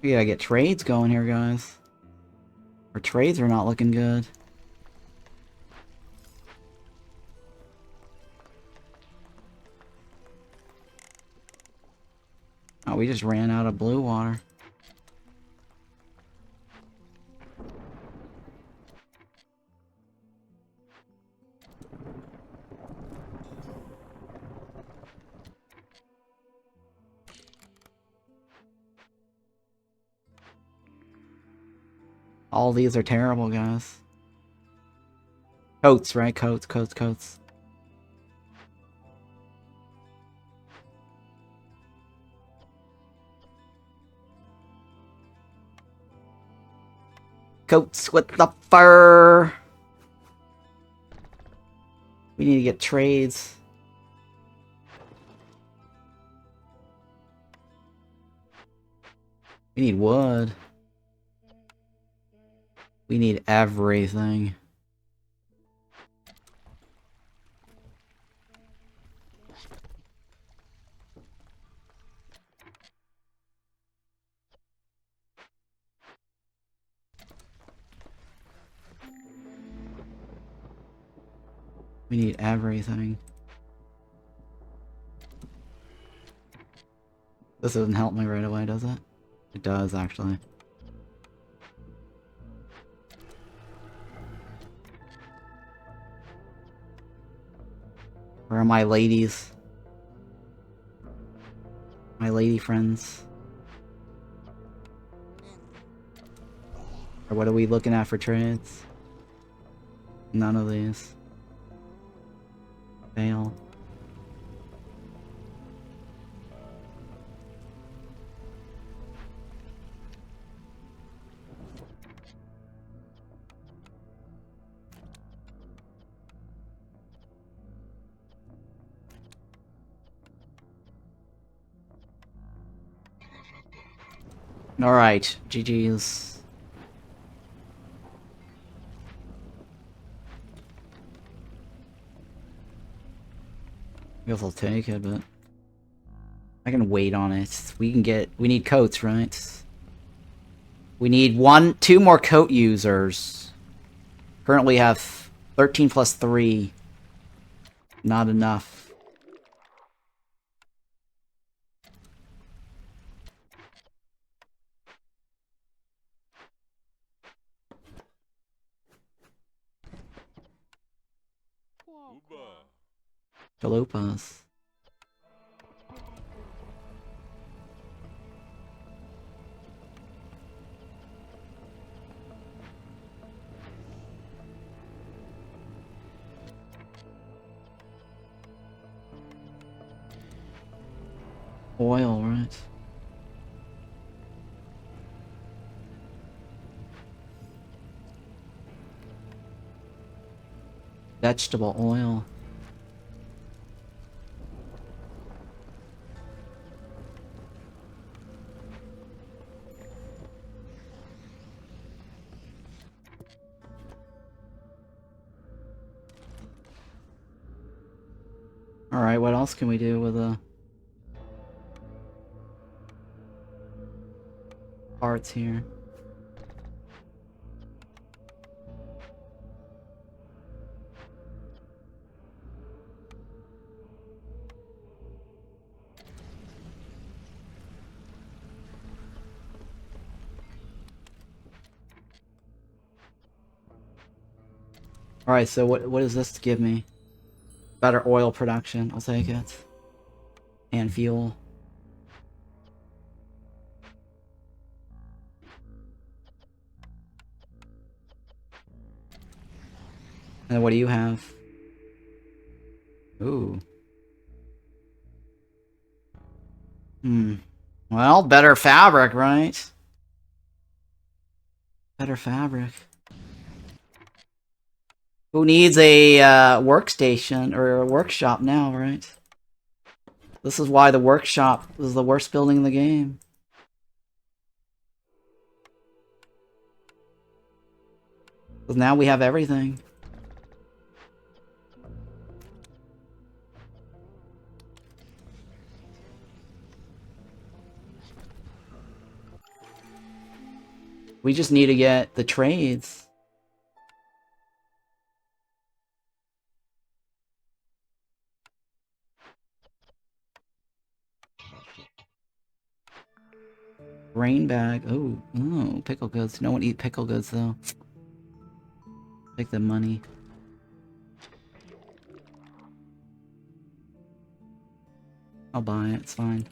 We gotta get trades going here, guys. Our trades are not looking good. Oh, we just ran out of blue water. All these are terrible, guys. Coats, right? Coats, coats, coats. Coats with the fur! We need to get trades. We need wood. We need everything. We need everything. This doesn't help me right away, does it? It does, actually. Where are my ladies? My lady friends. Or what are we looking at for trades? None of these. Fail. Alright, GG's. I guess I'll take it, but... I can wait on it. We need coats, right? We need 2 more coat users. Currently have 13 plus 3. Not enough. Chalupas. Oil, right? Vegetable oil. Alright, what else can we do with parts here? Alright, so what does this give me? Better oil production, I'll take it. And fuel. And then what do you have? Ooh. Well, better fabric, right? Better fabric. Who needs a workstation or a workshop now, right? This is why the workshop is the worst building in the game. Because now we have everything. We just need to get the trades. Grain bag. Oh, pickle goods. No one eat pickle goods though. Take the money. I'll buy it. It's fine.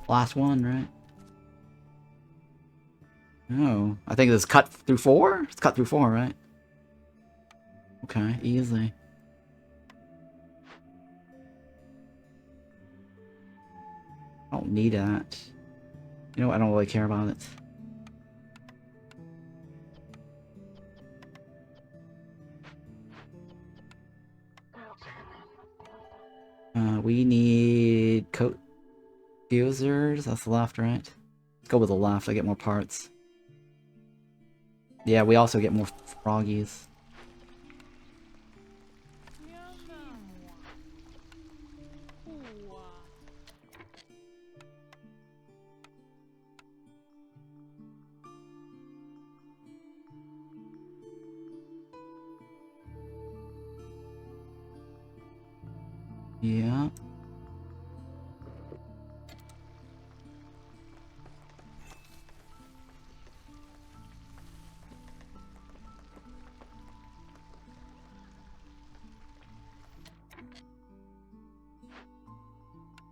Last one, right? Oh, I think it's cut through 4? It's cut through 4, right? Okay, easy. I don't need that. You know what? I don't really care about it. We need coat fusers. That's the left, right? Let's go with the left. I get more parts. Yeah, we also get more froggies. Yeah.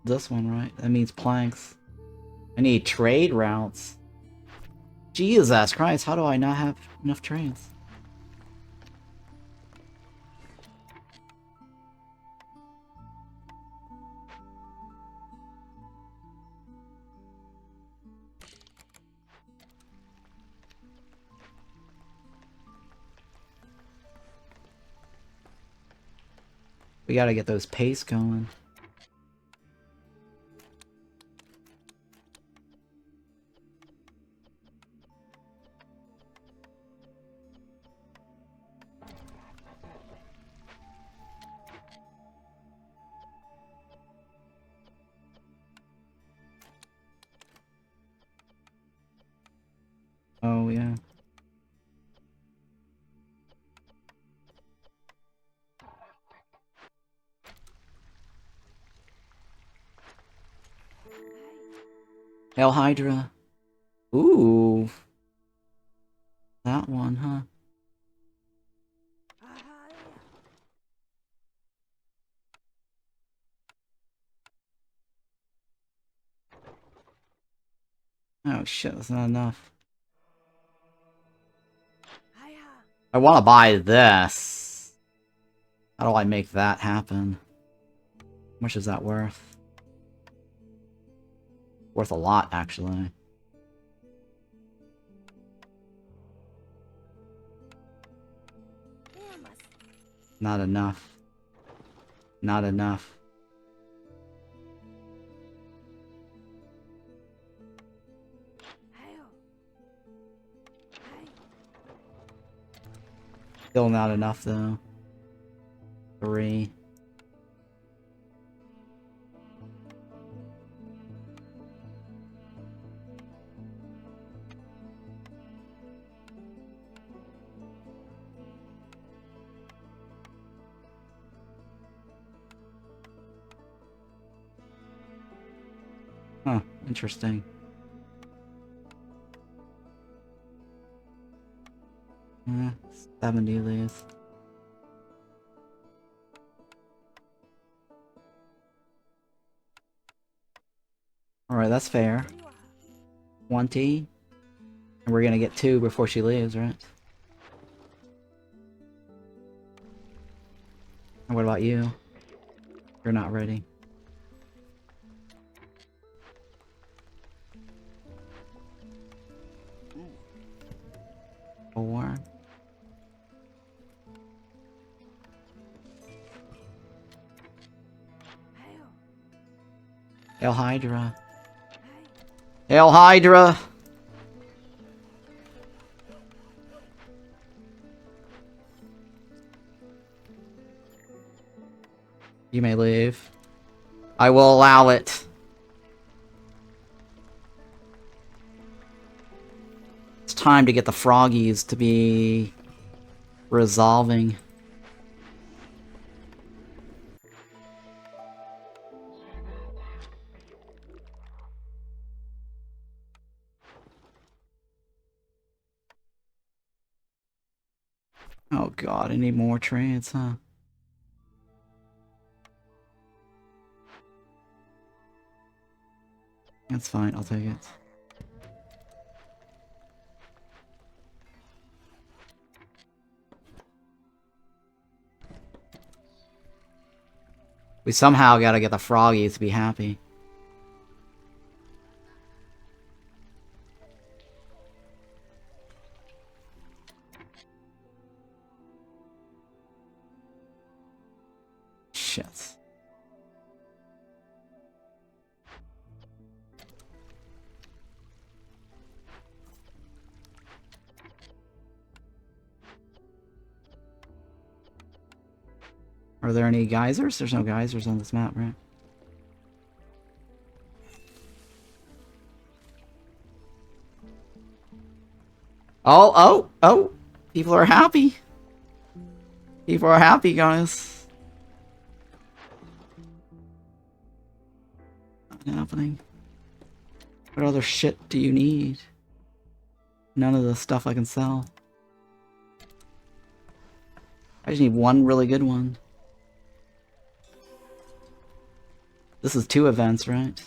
This one, right? That means planks. I need trade routes. Jesus Christ, how do I not have enough trades? We gotta get those pace going. yeah. Hell Hydra. Ooh. That one, huh? Oh shit, that's not enough. I want to buy this. How do I make that happen? How much is that worth? Worth a lot, actually. Not enough. Not enough. Still not enough, though. 3. Huh, interesting. 70 leaves. Alright, that's fair. 20. And we're gonna get 2 before she leaves, right? And what about you? You're not ready. Four. Hail Hydra. Hail Hydra! You may leave. I will allow it. It's time to get the froggies to be resolving. Oh god, I need more trades, huh? That's fine, I'll take it. We somehow gotta get the froggies to be happy. Shit. Are there any geysers? There's no geysers on this map, right? Oh, oh, oh! People are happy! People are happy, guys. Not happening. What other shit do you need? None of the stuff I can sell. I just need one really good one. This is 2 events, right?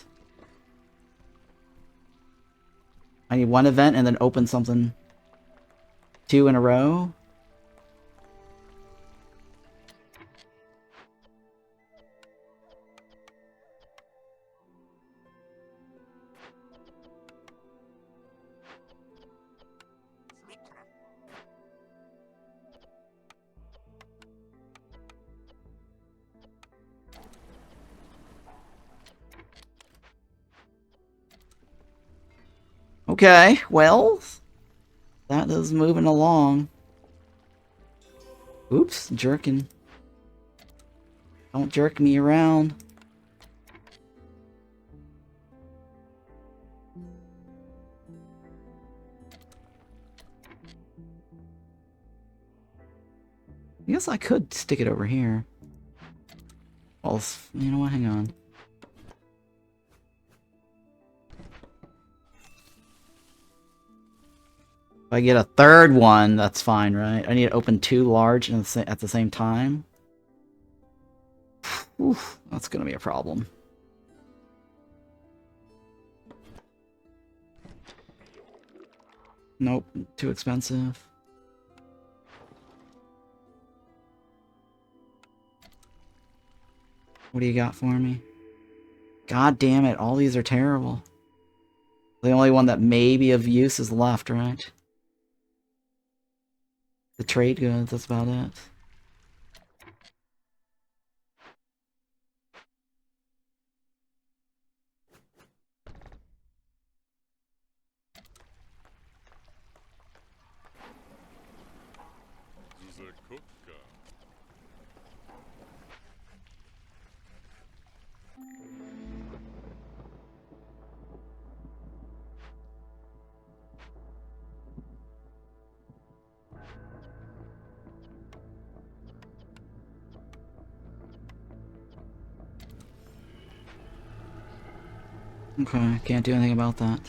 I need 1 event and then open something 2 in a row. Okay, well, that is moving along. Oops, jerking. Don't jerk me around. I guess I could stick it over here. Well, you know what? Hang on. If I get a third one, that's fine, right? I need to open 2 large at the same time. Oof, that's gonna be a problem. Nope, too expensive. What do you got for me? God damn it, all these are terrible. The only one that may be of use is left, right? The trade goods, that's about it. Okay, can't do anything about that.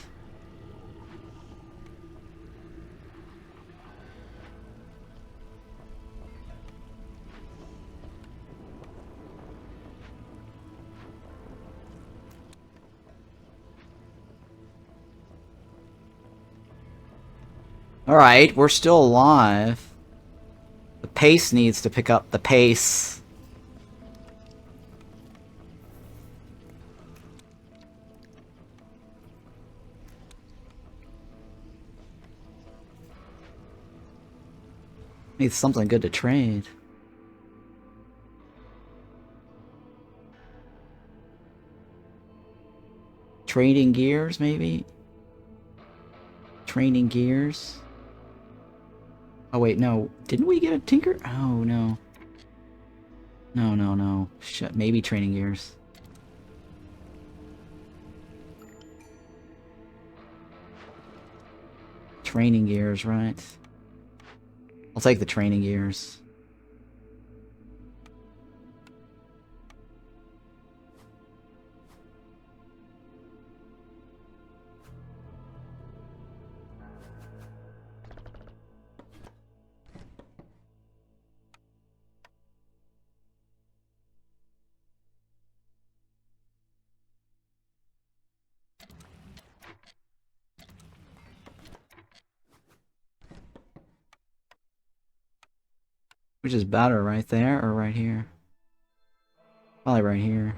Alright, we're still alive. The pace needs to pick up the pace. Needs something good to trade. Trading gears, maybe? Training gears? Oh wait, no. Didn't we get a tinker? Oh, no. No, no, no. Shit, maybe training gears. Training gears, right. I'll take the training gears. Which is better, right there or right here? Probably right here.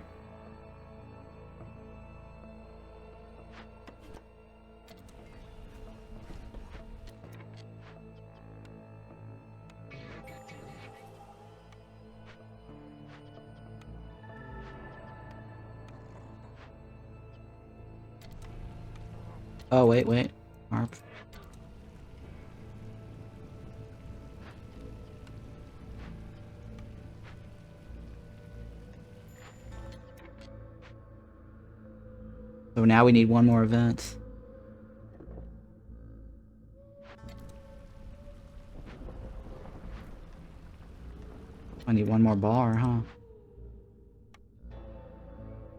Oh, wait. Harp. So now we need one more event. I need one more bar, huh?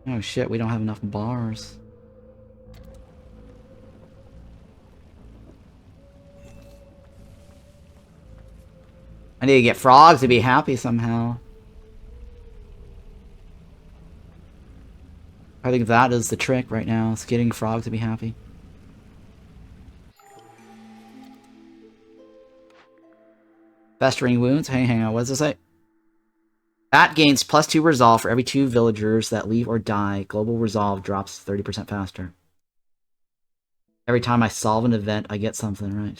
Oh shit, we don't have enough bars. I need to get frogs to be happy somehow. I think that is the trick right now, is getting frogs to be happy. Festering wounds? Hang on, what does it say? That gains +2 resolve for every 2 villagers that leave or die. Global resolve drops 30% faster. Every time I solve an event, I get something, right?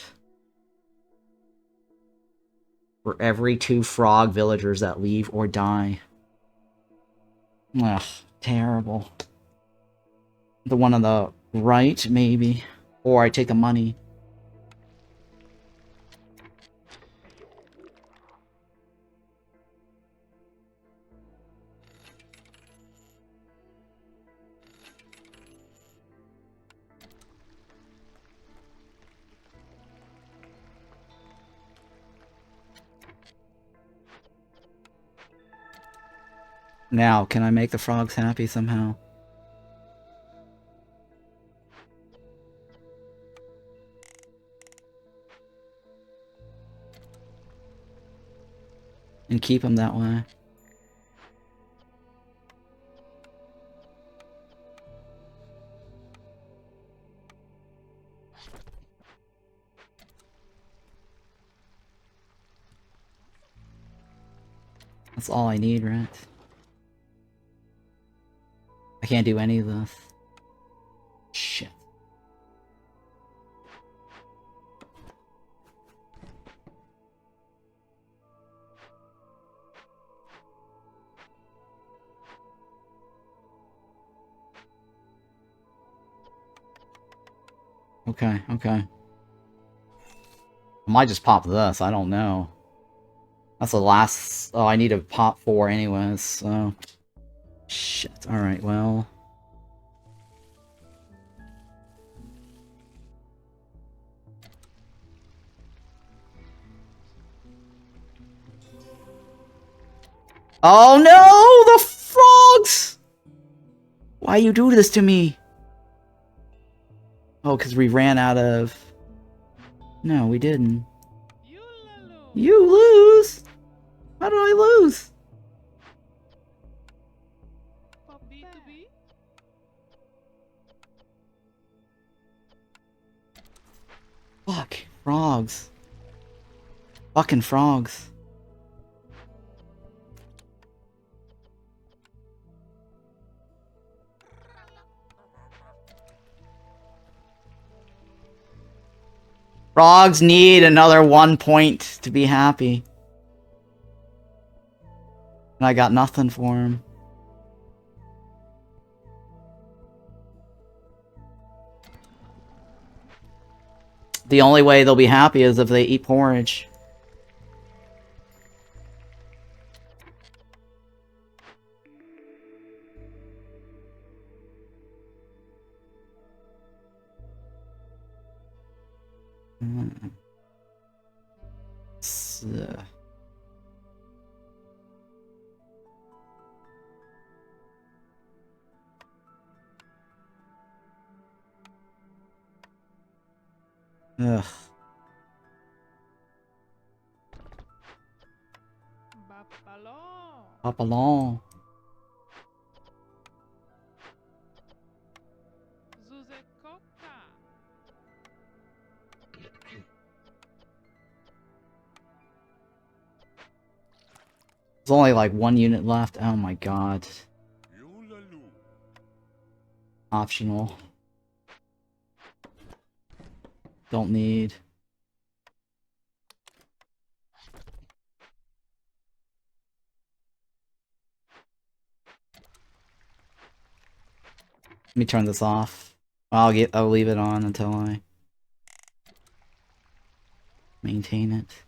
For every 2 frog villagers that leave or die. Ugh, terrible. The one on the right, maybe. Or I take the money. Now, can I make the frogs happy somehow? And keep them that way. That's all I need, right? I can't do any of this. Shit. Okay, okay. I might just pop this, I don't know. That's the last... Oh, I need to pop 4 anyways, so... Shit, alright, well... Oh no! The frogs! Why you do this to me? Oh, because we ran out of... No, we didn't. You lose? How did I lose? Fuck. Frogs. Fucking frogs. Frogs need another 1 point to be happy. And I got nothing for him. The only way they'll be happy is if they eat porridge. Ugh. Papalon. There's only like 1 unit left. Oh my god. Optional. Don't need. Let me turn this off. I'll leave it on until I maintain it.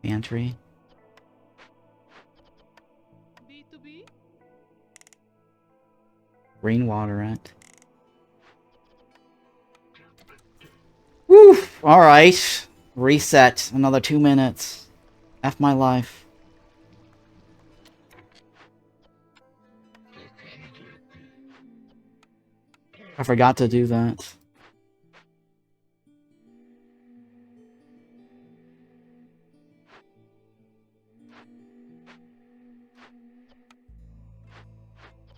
Pantry. Rainwater at. Woo! Alright. Reset. Another 2 minutes. F my life. I forgot to do that.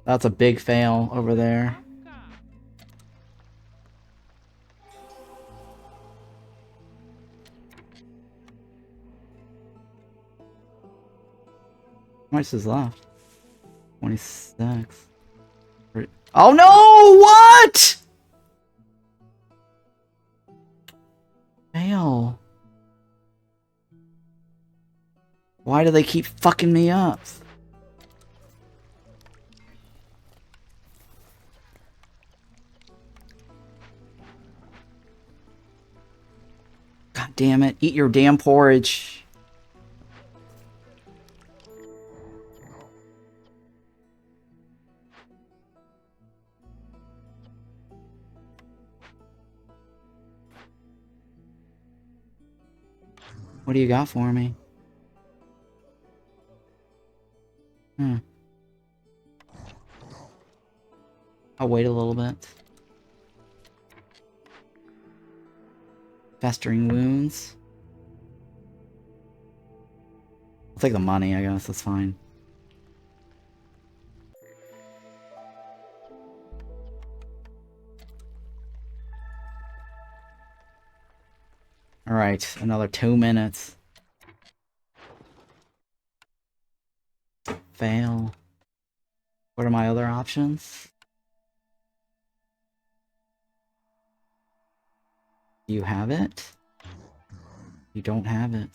That's a big fail over there. How much is left? 26. Oh no! What? Fail. Why do they keep fucking me up? God damn it. Eat your damn porridge. What do you got for me? I'll wait a little bit. Festering wounds. I'll take the money, I guess. That's fine. Alright, another 2 minutes. Fail. What are my other options? You have it? You don't have it.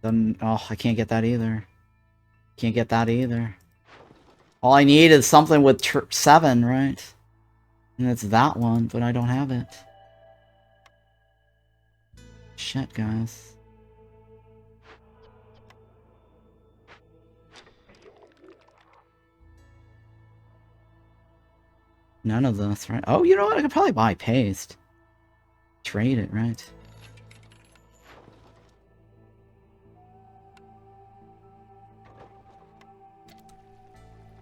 Then, oh, I can't get that either. Can't get that either. All I need is something with 7, right? And it's that one, but I don't have it. Shit, guys. None of this, right? Oh, you know what? I could probably buy paste. Trade it, right?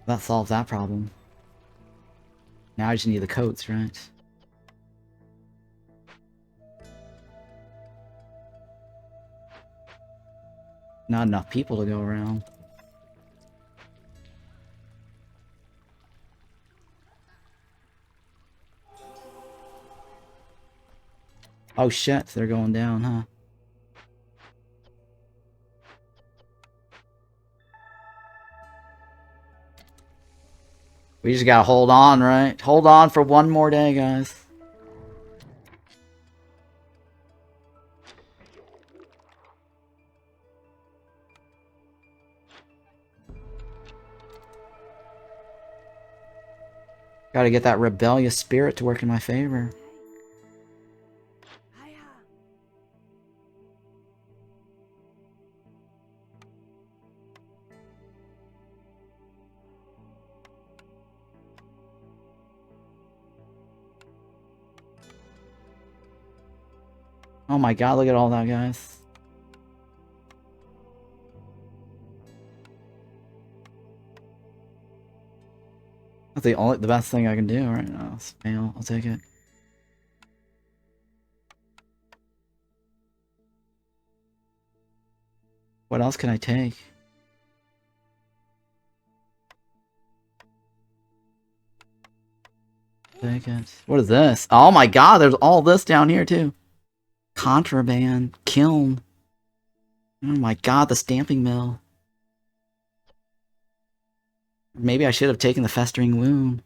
That solves that problem. Now I just need the coats, right? Not enough people to go around. Oh shit, they're going down, huh? We just gotta hold on, right? Hold on for one more day, guys. Gotta get that rebellious spirit to work in my favor. Oh my god, look at all that, guys. That's the best thing I can do right now. Fail. I'll take it. What else can I take? Take it. What is this? Oh my god, there's all this down here too. Contraband. Kiln. Oh my god, the stamping mill. Maybe I should have taken the festering wound.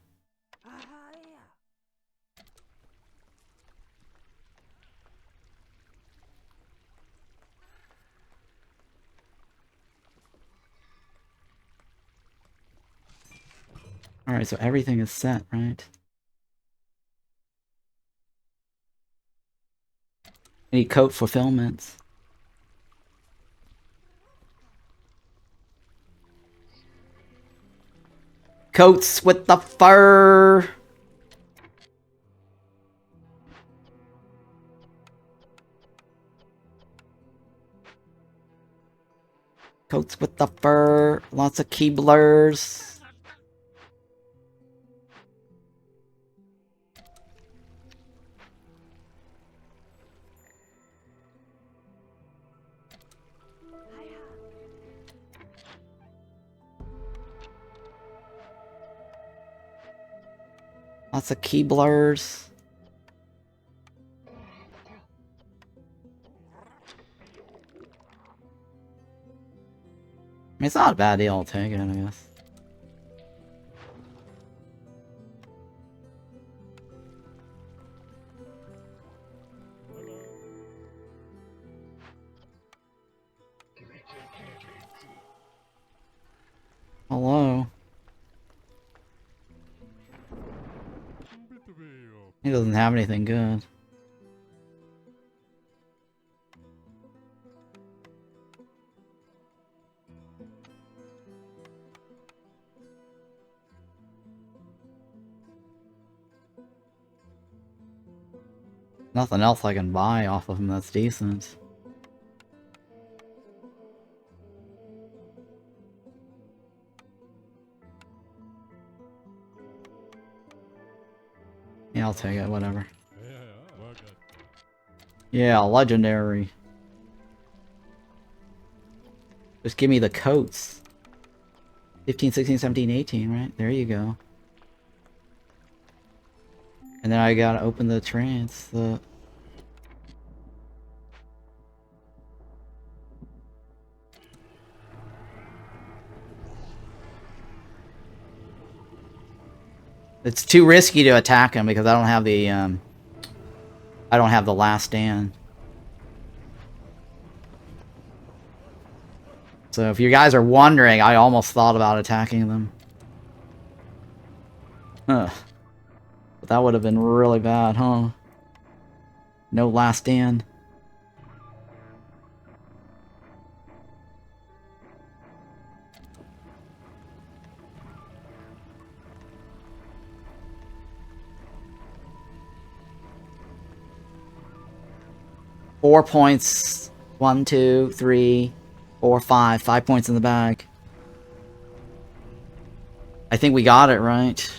Alright, so everything is set, right? I need coat fulfillments. Coats with the fur! Coats with the fur. Lots of Keeblers. Lots of Keeblers. I mean, it's not a bad deal, I'll take it, I guess. Hello. He doesn't have anything good. Nothing else I can buy off of him that's decent. Yeah, I'll take it, whatever. Yeah, legendary. Just give me the coats. 15, 16, 17, 18, right? There you go. And then I gotta open the trance. It's too risky to attack him because I don't have the last stand. So if you guys are wondering, I almost thought about attacking them. Huh. But that would have been really bad, huh? No last stand. Four points. 1, 2, 3, 4, 5. 5 points in the bag. I think we got it, right?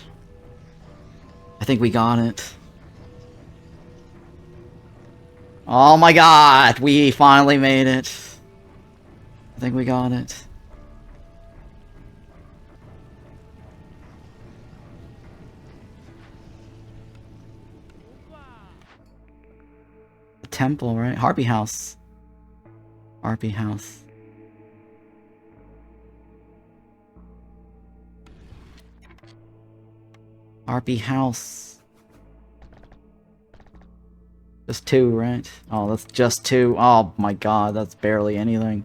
I think we got it. Oh my god! We finally made it. I think we got it. A temple, right? Harpy House. Harpy House. Harpy House. Just 2, right? Oh, that's just 2. Oh my god, that's barely anything.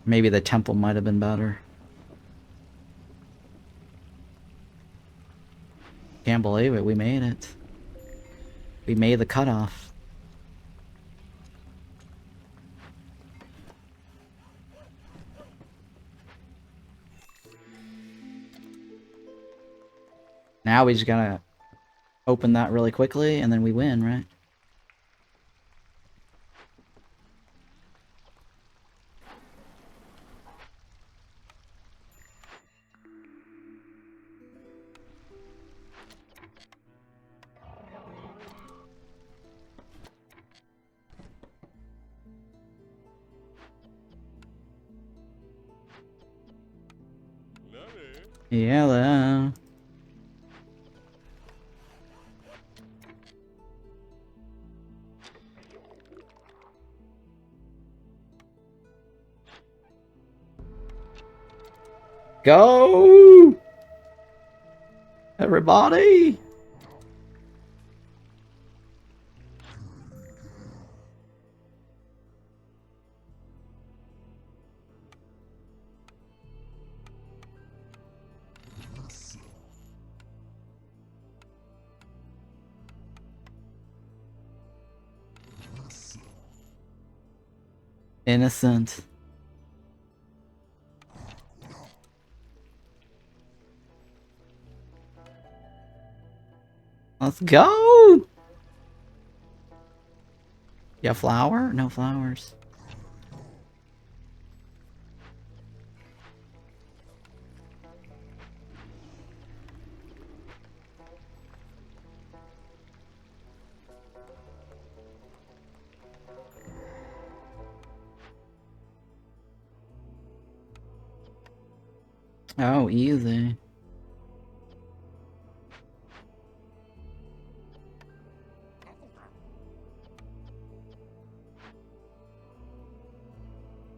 Maybe the temple might have been better. Can't believe it, we made it. We made the cutoff. Now we just gotta open that really quickly, and then we win, right? Hello. Go! Everybody! Innocent. Let's go! Yeah, flower? No flowers. Oh, easy.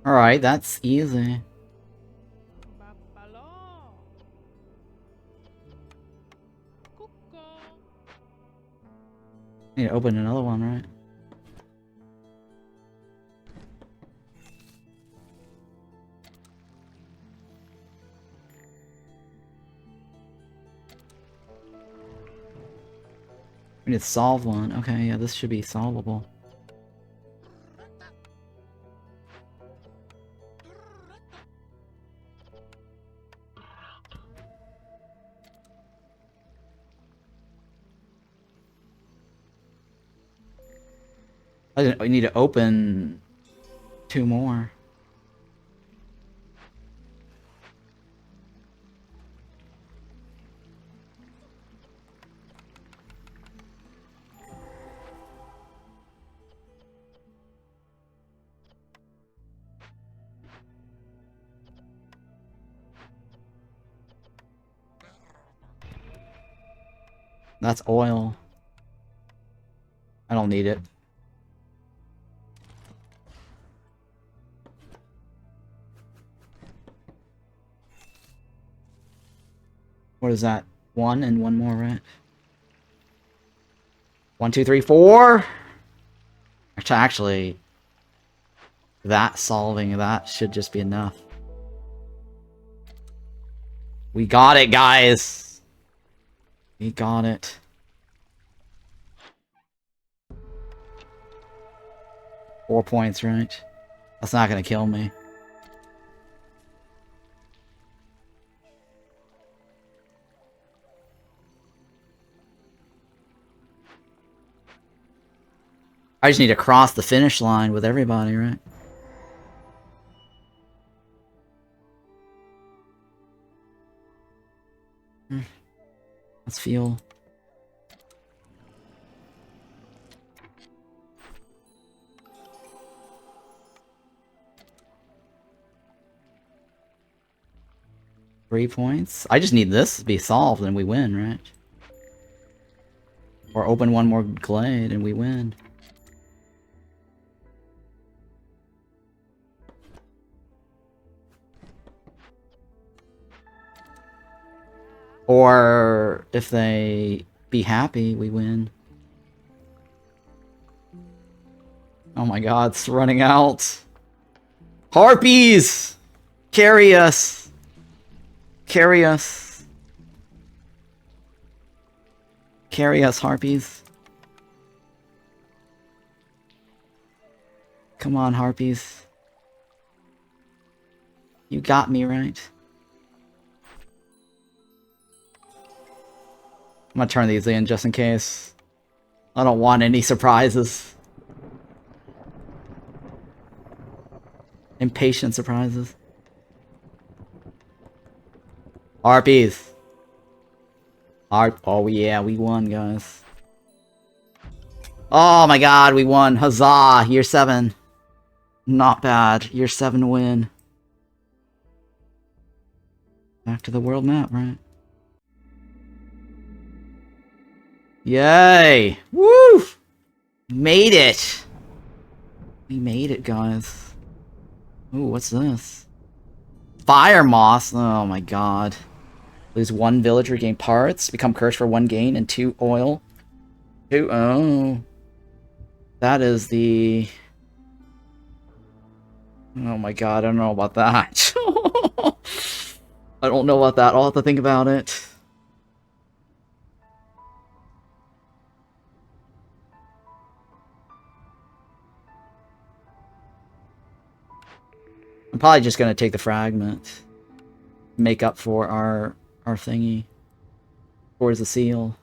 Alright, that's easy. Need to open another one, right? We need to solve one. Okay, yeah, this should be solvable. I need to open 2 more. That's oil. I don't need it. What is that? 1 and 1 more, right? 1, 2, 3, 4. Actually, that solving that should just be enough. We got it, guys. We got it. Four points, right? That's not gonna kill me. I just need to cross the finish line with everybody, right? Let's feel. Three points. I just need this to be solved and we win, right? Or open one more glade and we win. Or if they be happy, we win. Oh my god, it's running out. Harpies! Carry us! Carry us. Carry us, harpies. Come on, harpies. You got me, right? I'm gonna turn these in just in case. I don't want any surprises. Impatient surprises. Harpies. Oh yeah, we won, guys. Oh my god, we won. Huzzah! Year 7. Not bad. Year 7 win. Back to the world map, right? Yay! Woo! Made it! We made it, guys. Ooh, what's this? Fire Moths! Oh my god. Lose 1 villager, gain parts. Become cursed for 1 gain and 2 oil. 2, oh. That is the... Oh my god, I don't know about that. I don't know about that. I'll have to think about it. I'm probably just gonna take the fragment. Make up for our thingy. Towards the seal.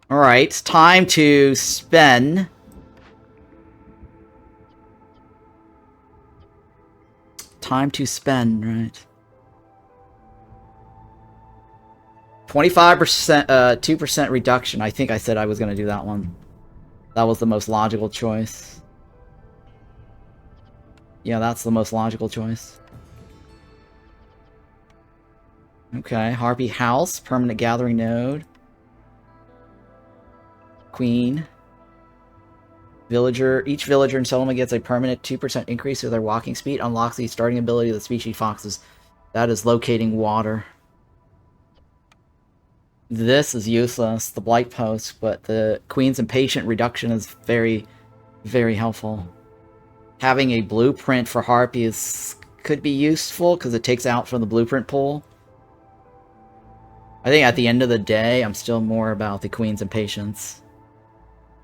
Alright, time to spend. Time to spend, right? 25%, 2% reduction. I think I said I was gonna do that one. That was the most logical choice. Yeah, that's the most logical choice. Okay, Harpy House, permanent gathering node. Queen. Villager. Each villager in settlement gets a permanent 2% increase to their walking speed. Unlocks the starting ability of the species foxes. That is locating water. This is useless, the Blight Post, but the Queen's Impatient reduction is very, very helpful. Having a blueprint for Harpies could be useful, because it takes out from the blueprint pool. I think at the end of the day, I'm still more about the Queen's Impatience.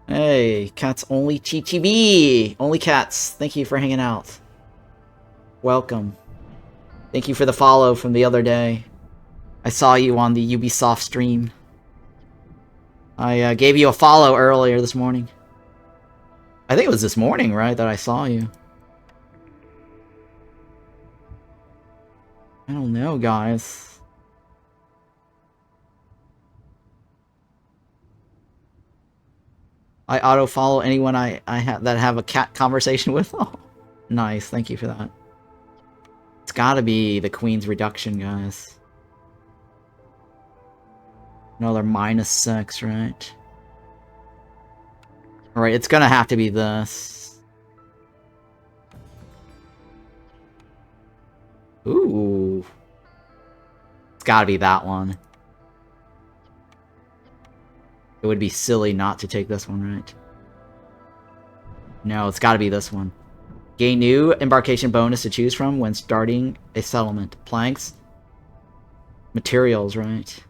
Hey, Cats Only TTV! Only Cats, thank you for hanging out. Welcome. Thank you for the follow from the other day. I saw you on the Ubisoft stream. I gave you a follow earlier this morning. I think it was this morning, right, that I saw you. I don't know, guys. I auto-follow anyone that have a cat conversation with. Oh, nice, thank you for that. It's gotta be the Queen's Reduction, guys. Another -6, right? Alright, it's gonna have to be this. Ooh. It's gotta be that one. It would be silly not to take this one, right? No, it's gotta be this one. Gain new embarkation bonus to choose from when starting a settlement. Planks. Materials, right?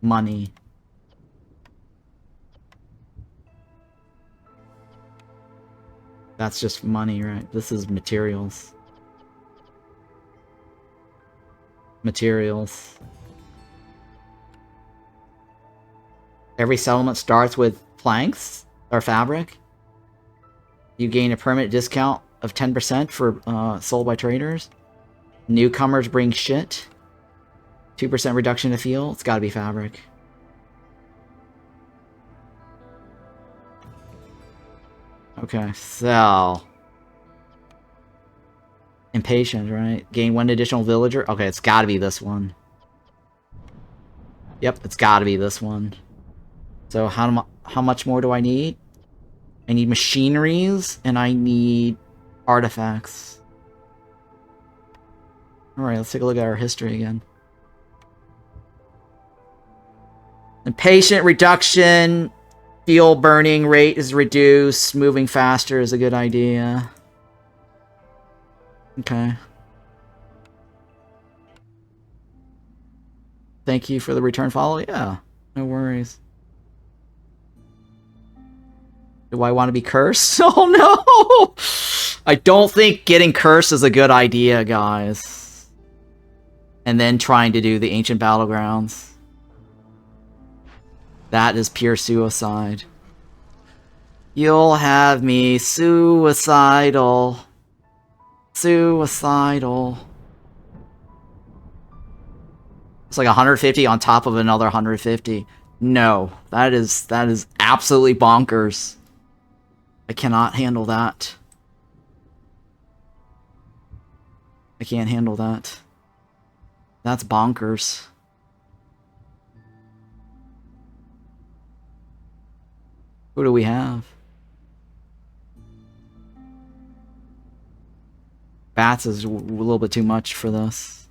Money. That's just money, right? This is materials. Materials. Every settlement starts with planks or fabric. You gain a permanent discount of 10% for sold by traders. Newcomers bring shit. 2% reduction to fuel. It's gotta be fabric. Okay, so... Impatient, right? Gain 1 additional villager. Okay, it's gotta be this one. Yep, it's gotta be this one. So how much more do I need? I need machineries, and I need artifacts. Alright, let's take a look at our history again. Impatient reduction. Fuel burning rate is reduced. Moving faster is a good idea. Okay. Thank you for the return follow. Yeah, no worries. Do I want to be cursed? Oh no! I don't think getting cursed is a good idea, guys. And then trying to do the ancient battlegrounds. That is pure suicide. You'll have me suicidal. Suicidal. It's like 150 on top of another 150. No, that is absolutely bonkers. I cannot handle that. I can't handle that. That's bonkers. Who do we have? Bats is a little bit too much for this.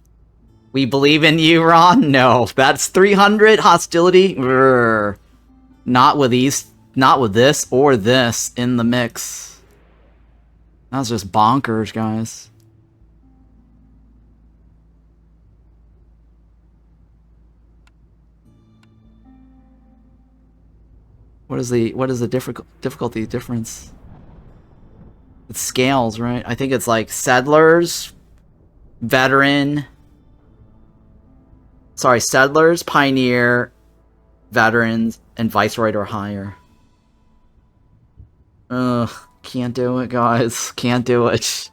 We believe in you, Ron? No. That's 300 hostility? Urgh. Not with these. Not with this or this in the mix. That's just bonkers, guys. What is the difficulty difference? It's scales, right? I think it's like settlers, veteran. Sorry, settlers, pioneer, veterans, and viceroy or higher. Ugh, can't do it, guys. Can't do it.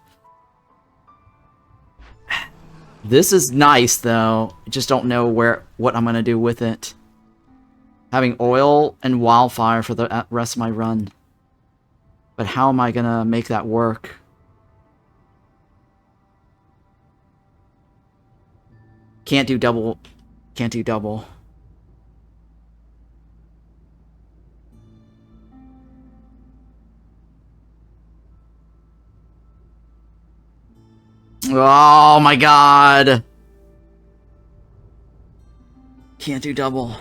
This is nice, though. I just don't know what I'm gonna do with it. Having oil and wildfire for the rest of my run. But how am I gonna make that work? Can't do double. Can't do double. Oh my god. Can't do double.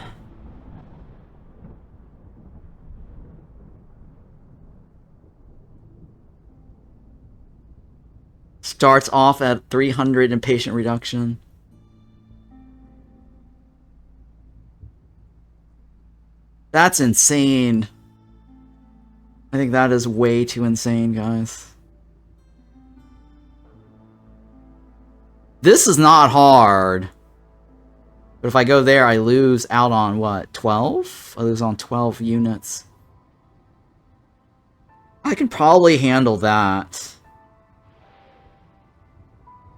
Starts off at 300 impatient reduction. That's insane. I think that is way too insane, guys. This is not hard. But if I go there, I lose out on what? 12? I lose on 12 units. I can probably handle that.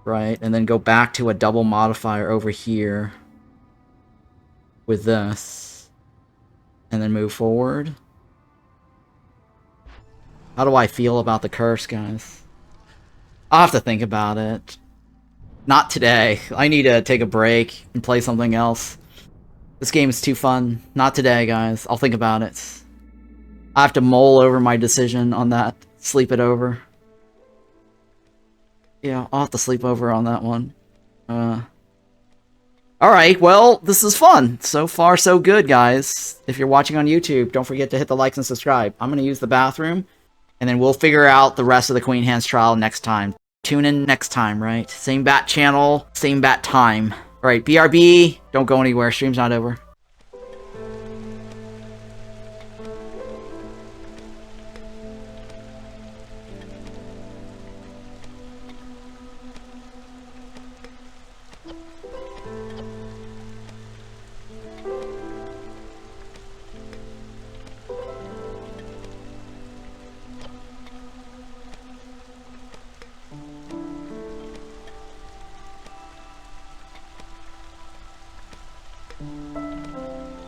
Right, and then go back to a double modifier over here with this. And then move forward. How do I feel about the curse, guys? I'll have to think about it. Not today. I need to take a break and play something else. This game is too fun. Not today, guys. I'll think about it. I have to mull over my decision on that. Sleep it over. Yeah, I'll have to sleep over on that one. Alright, well, this is fun. So far, so good, guys. If you're watching on YouTube, don't forget to hit the likes and subscribe. I'm going to use the bathroom, and then we'll figure out the rest of the Queen Hands trial next time. Tune in next time, right? Same bat channel, same bat time. Alright, BRB, don't go anywhere. Stream's not over.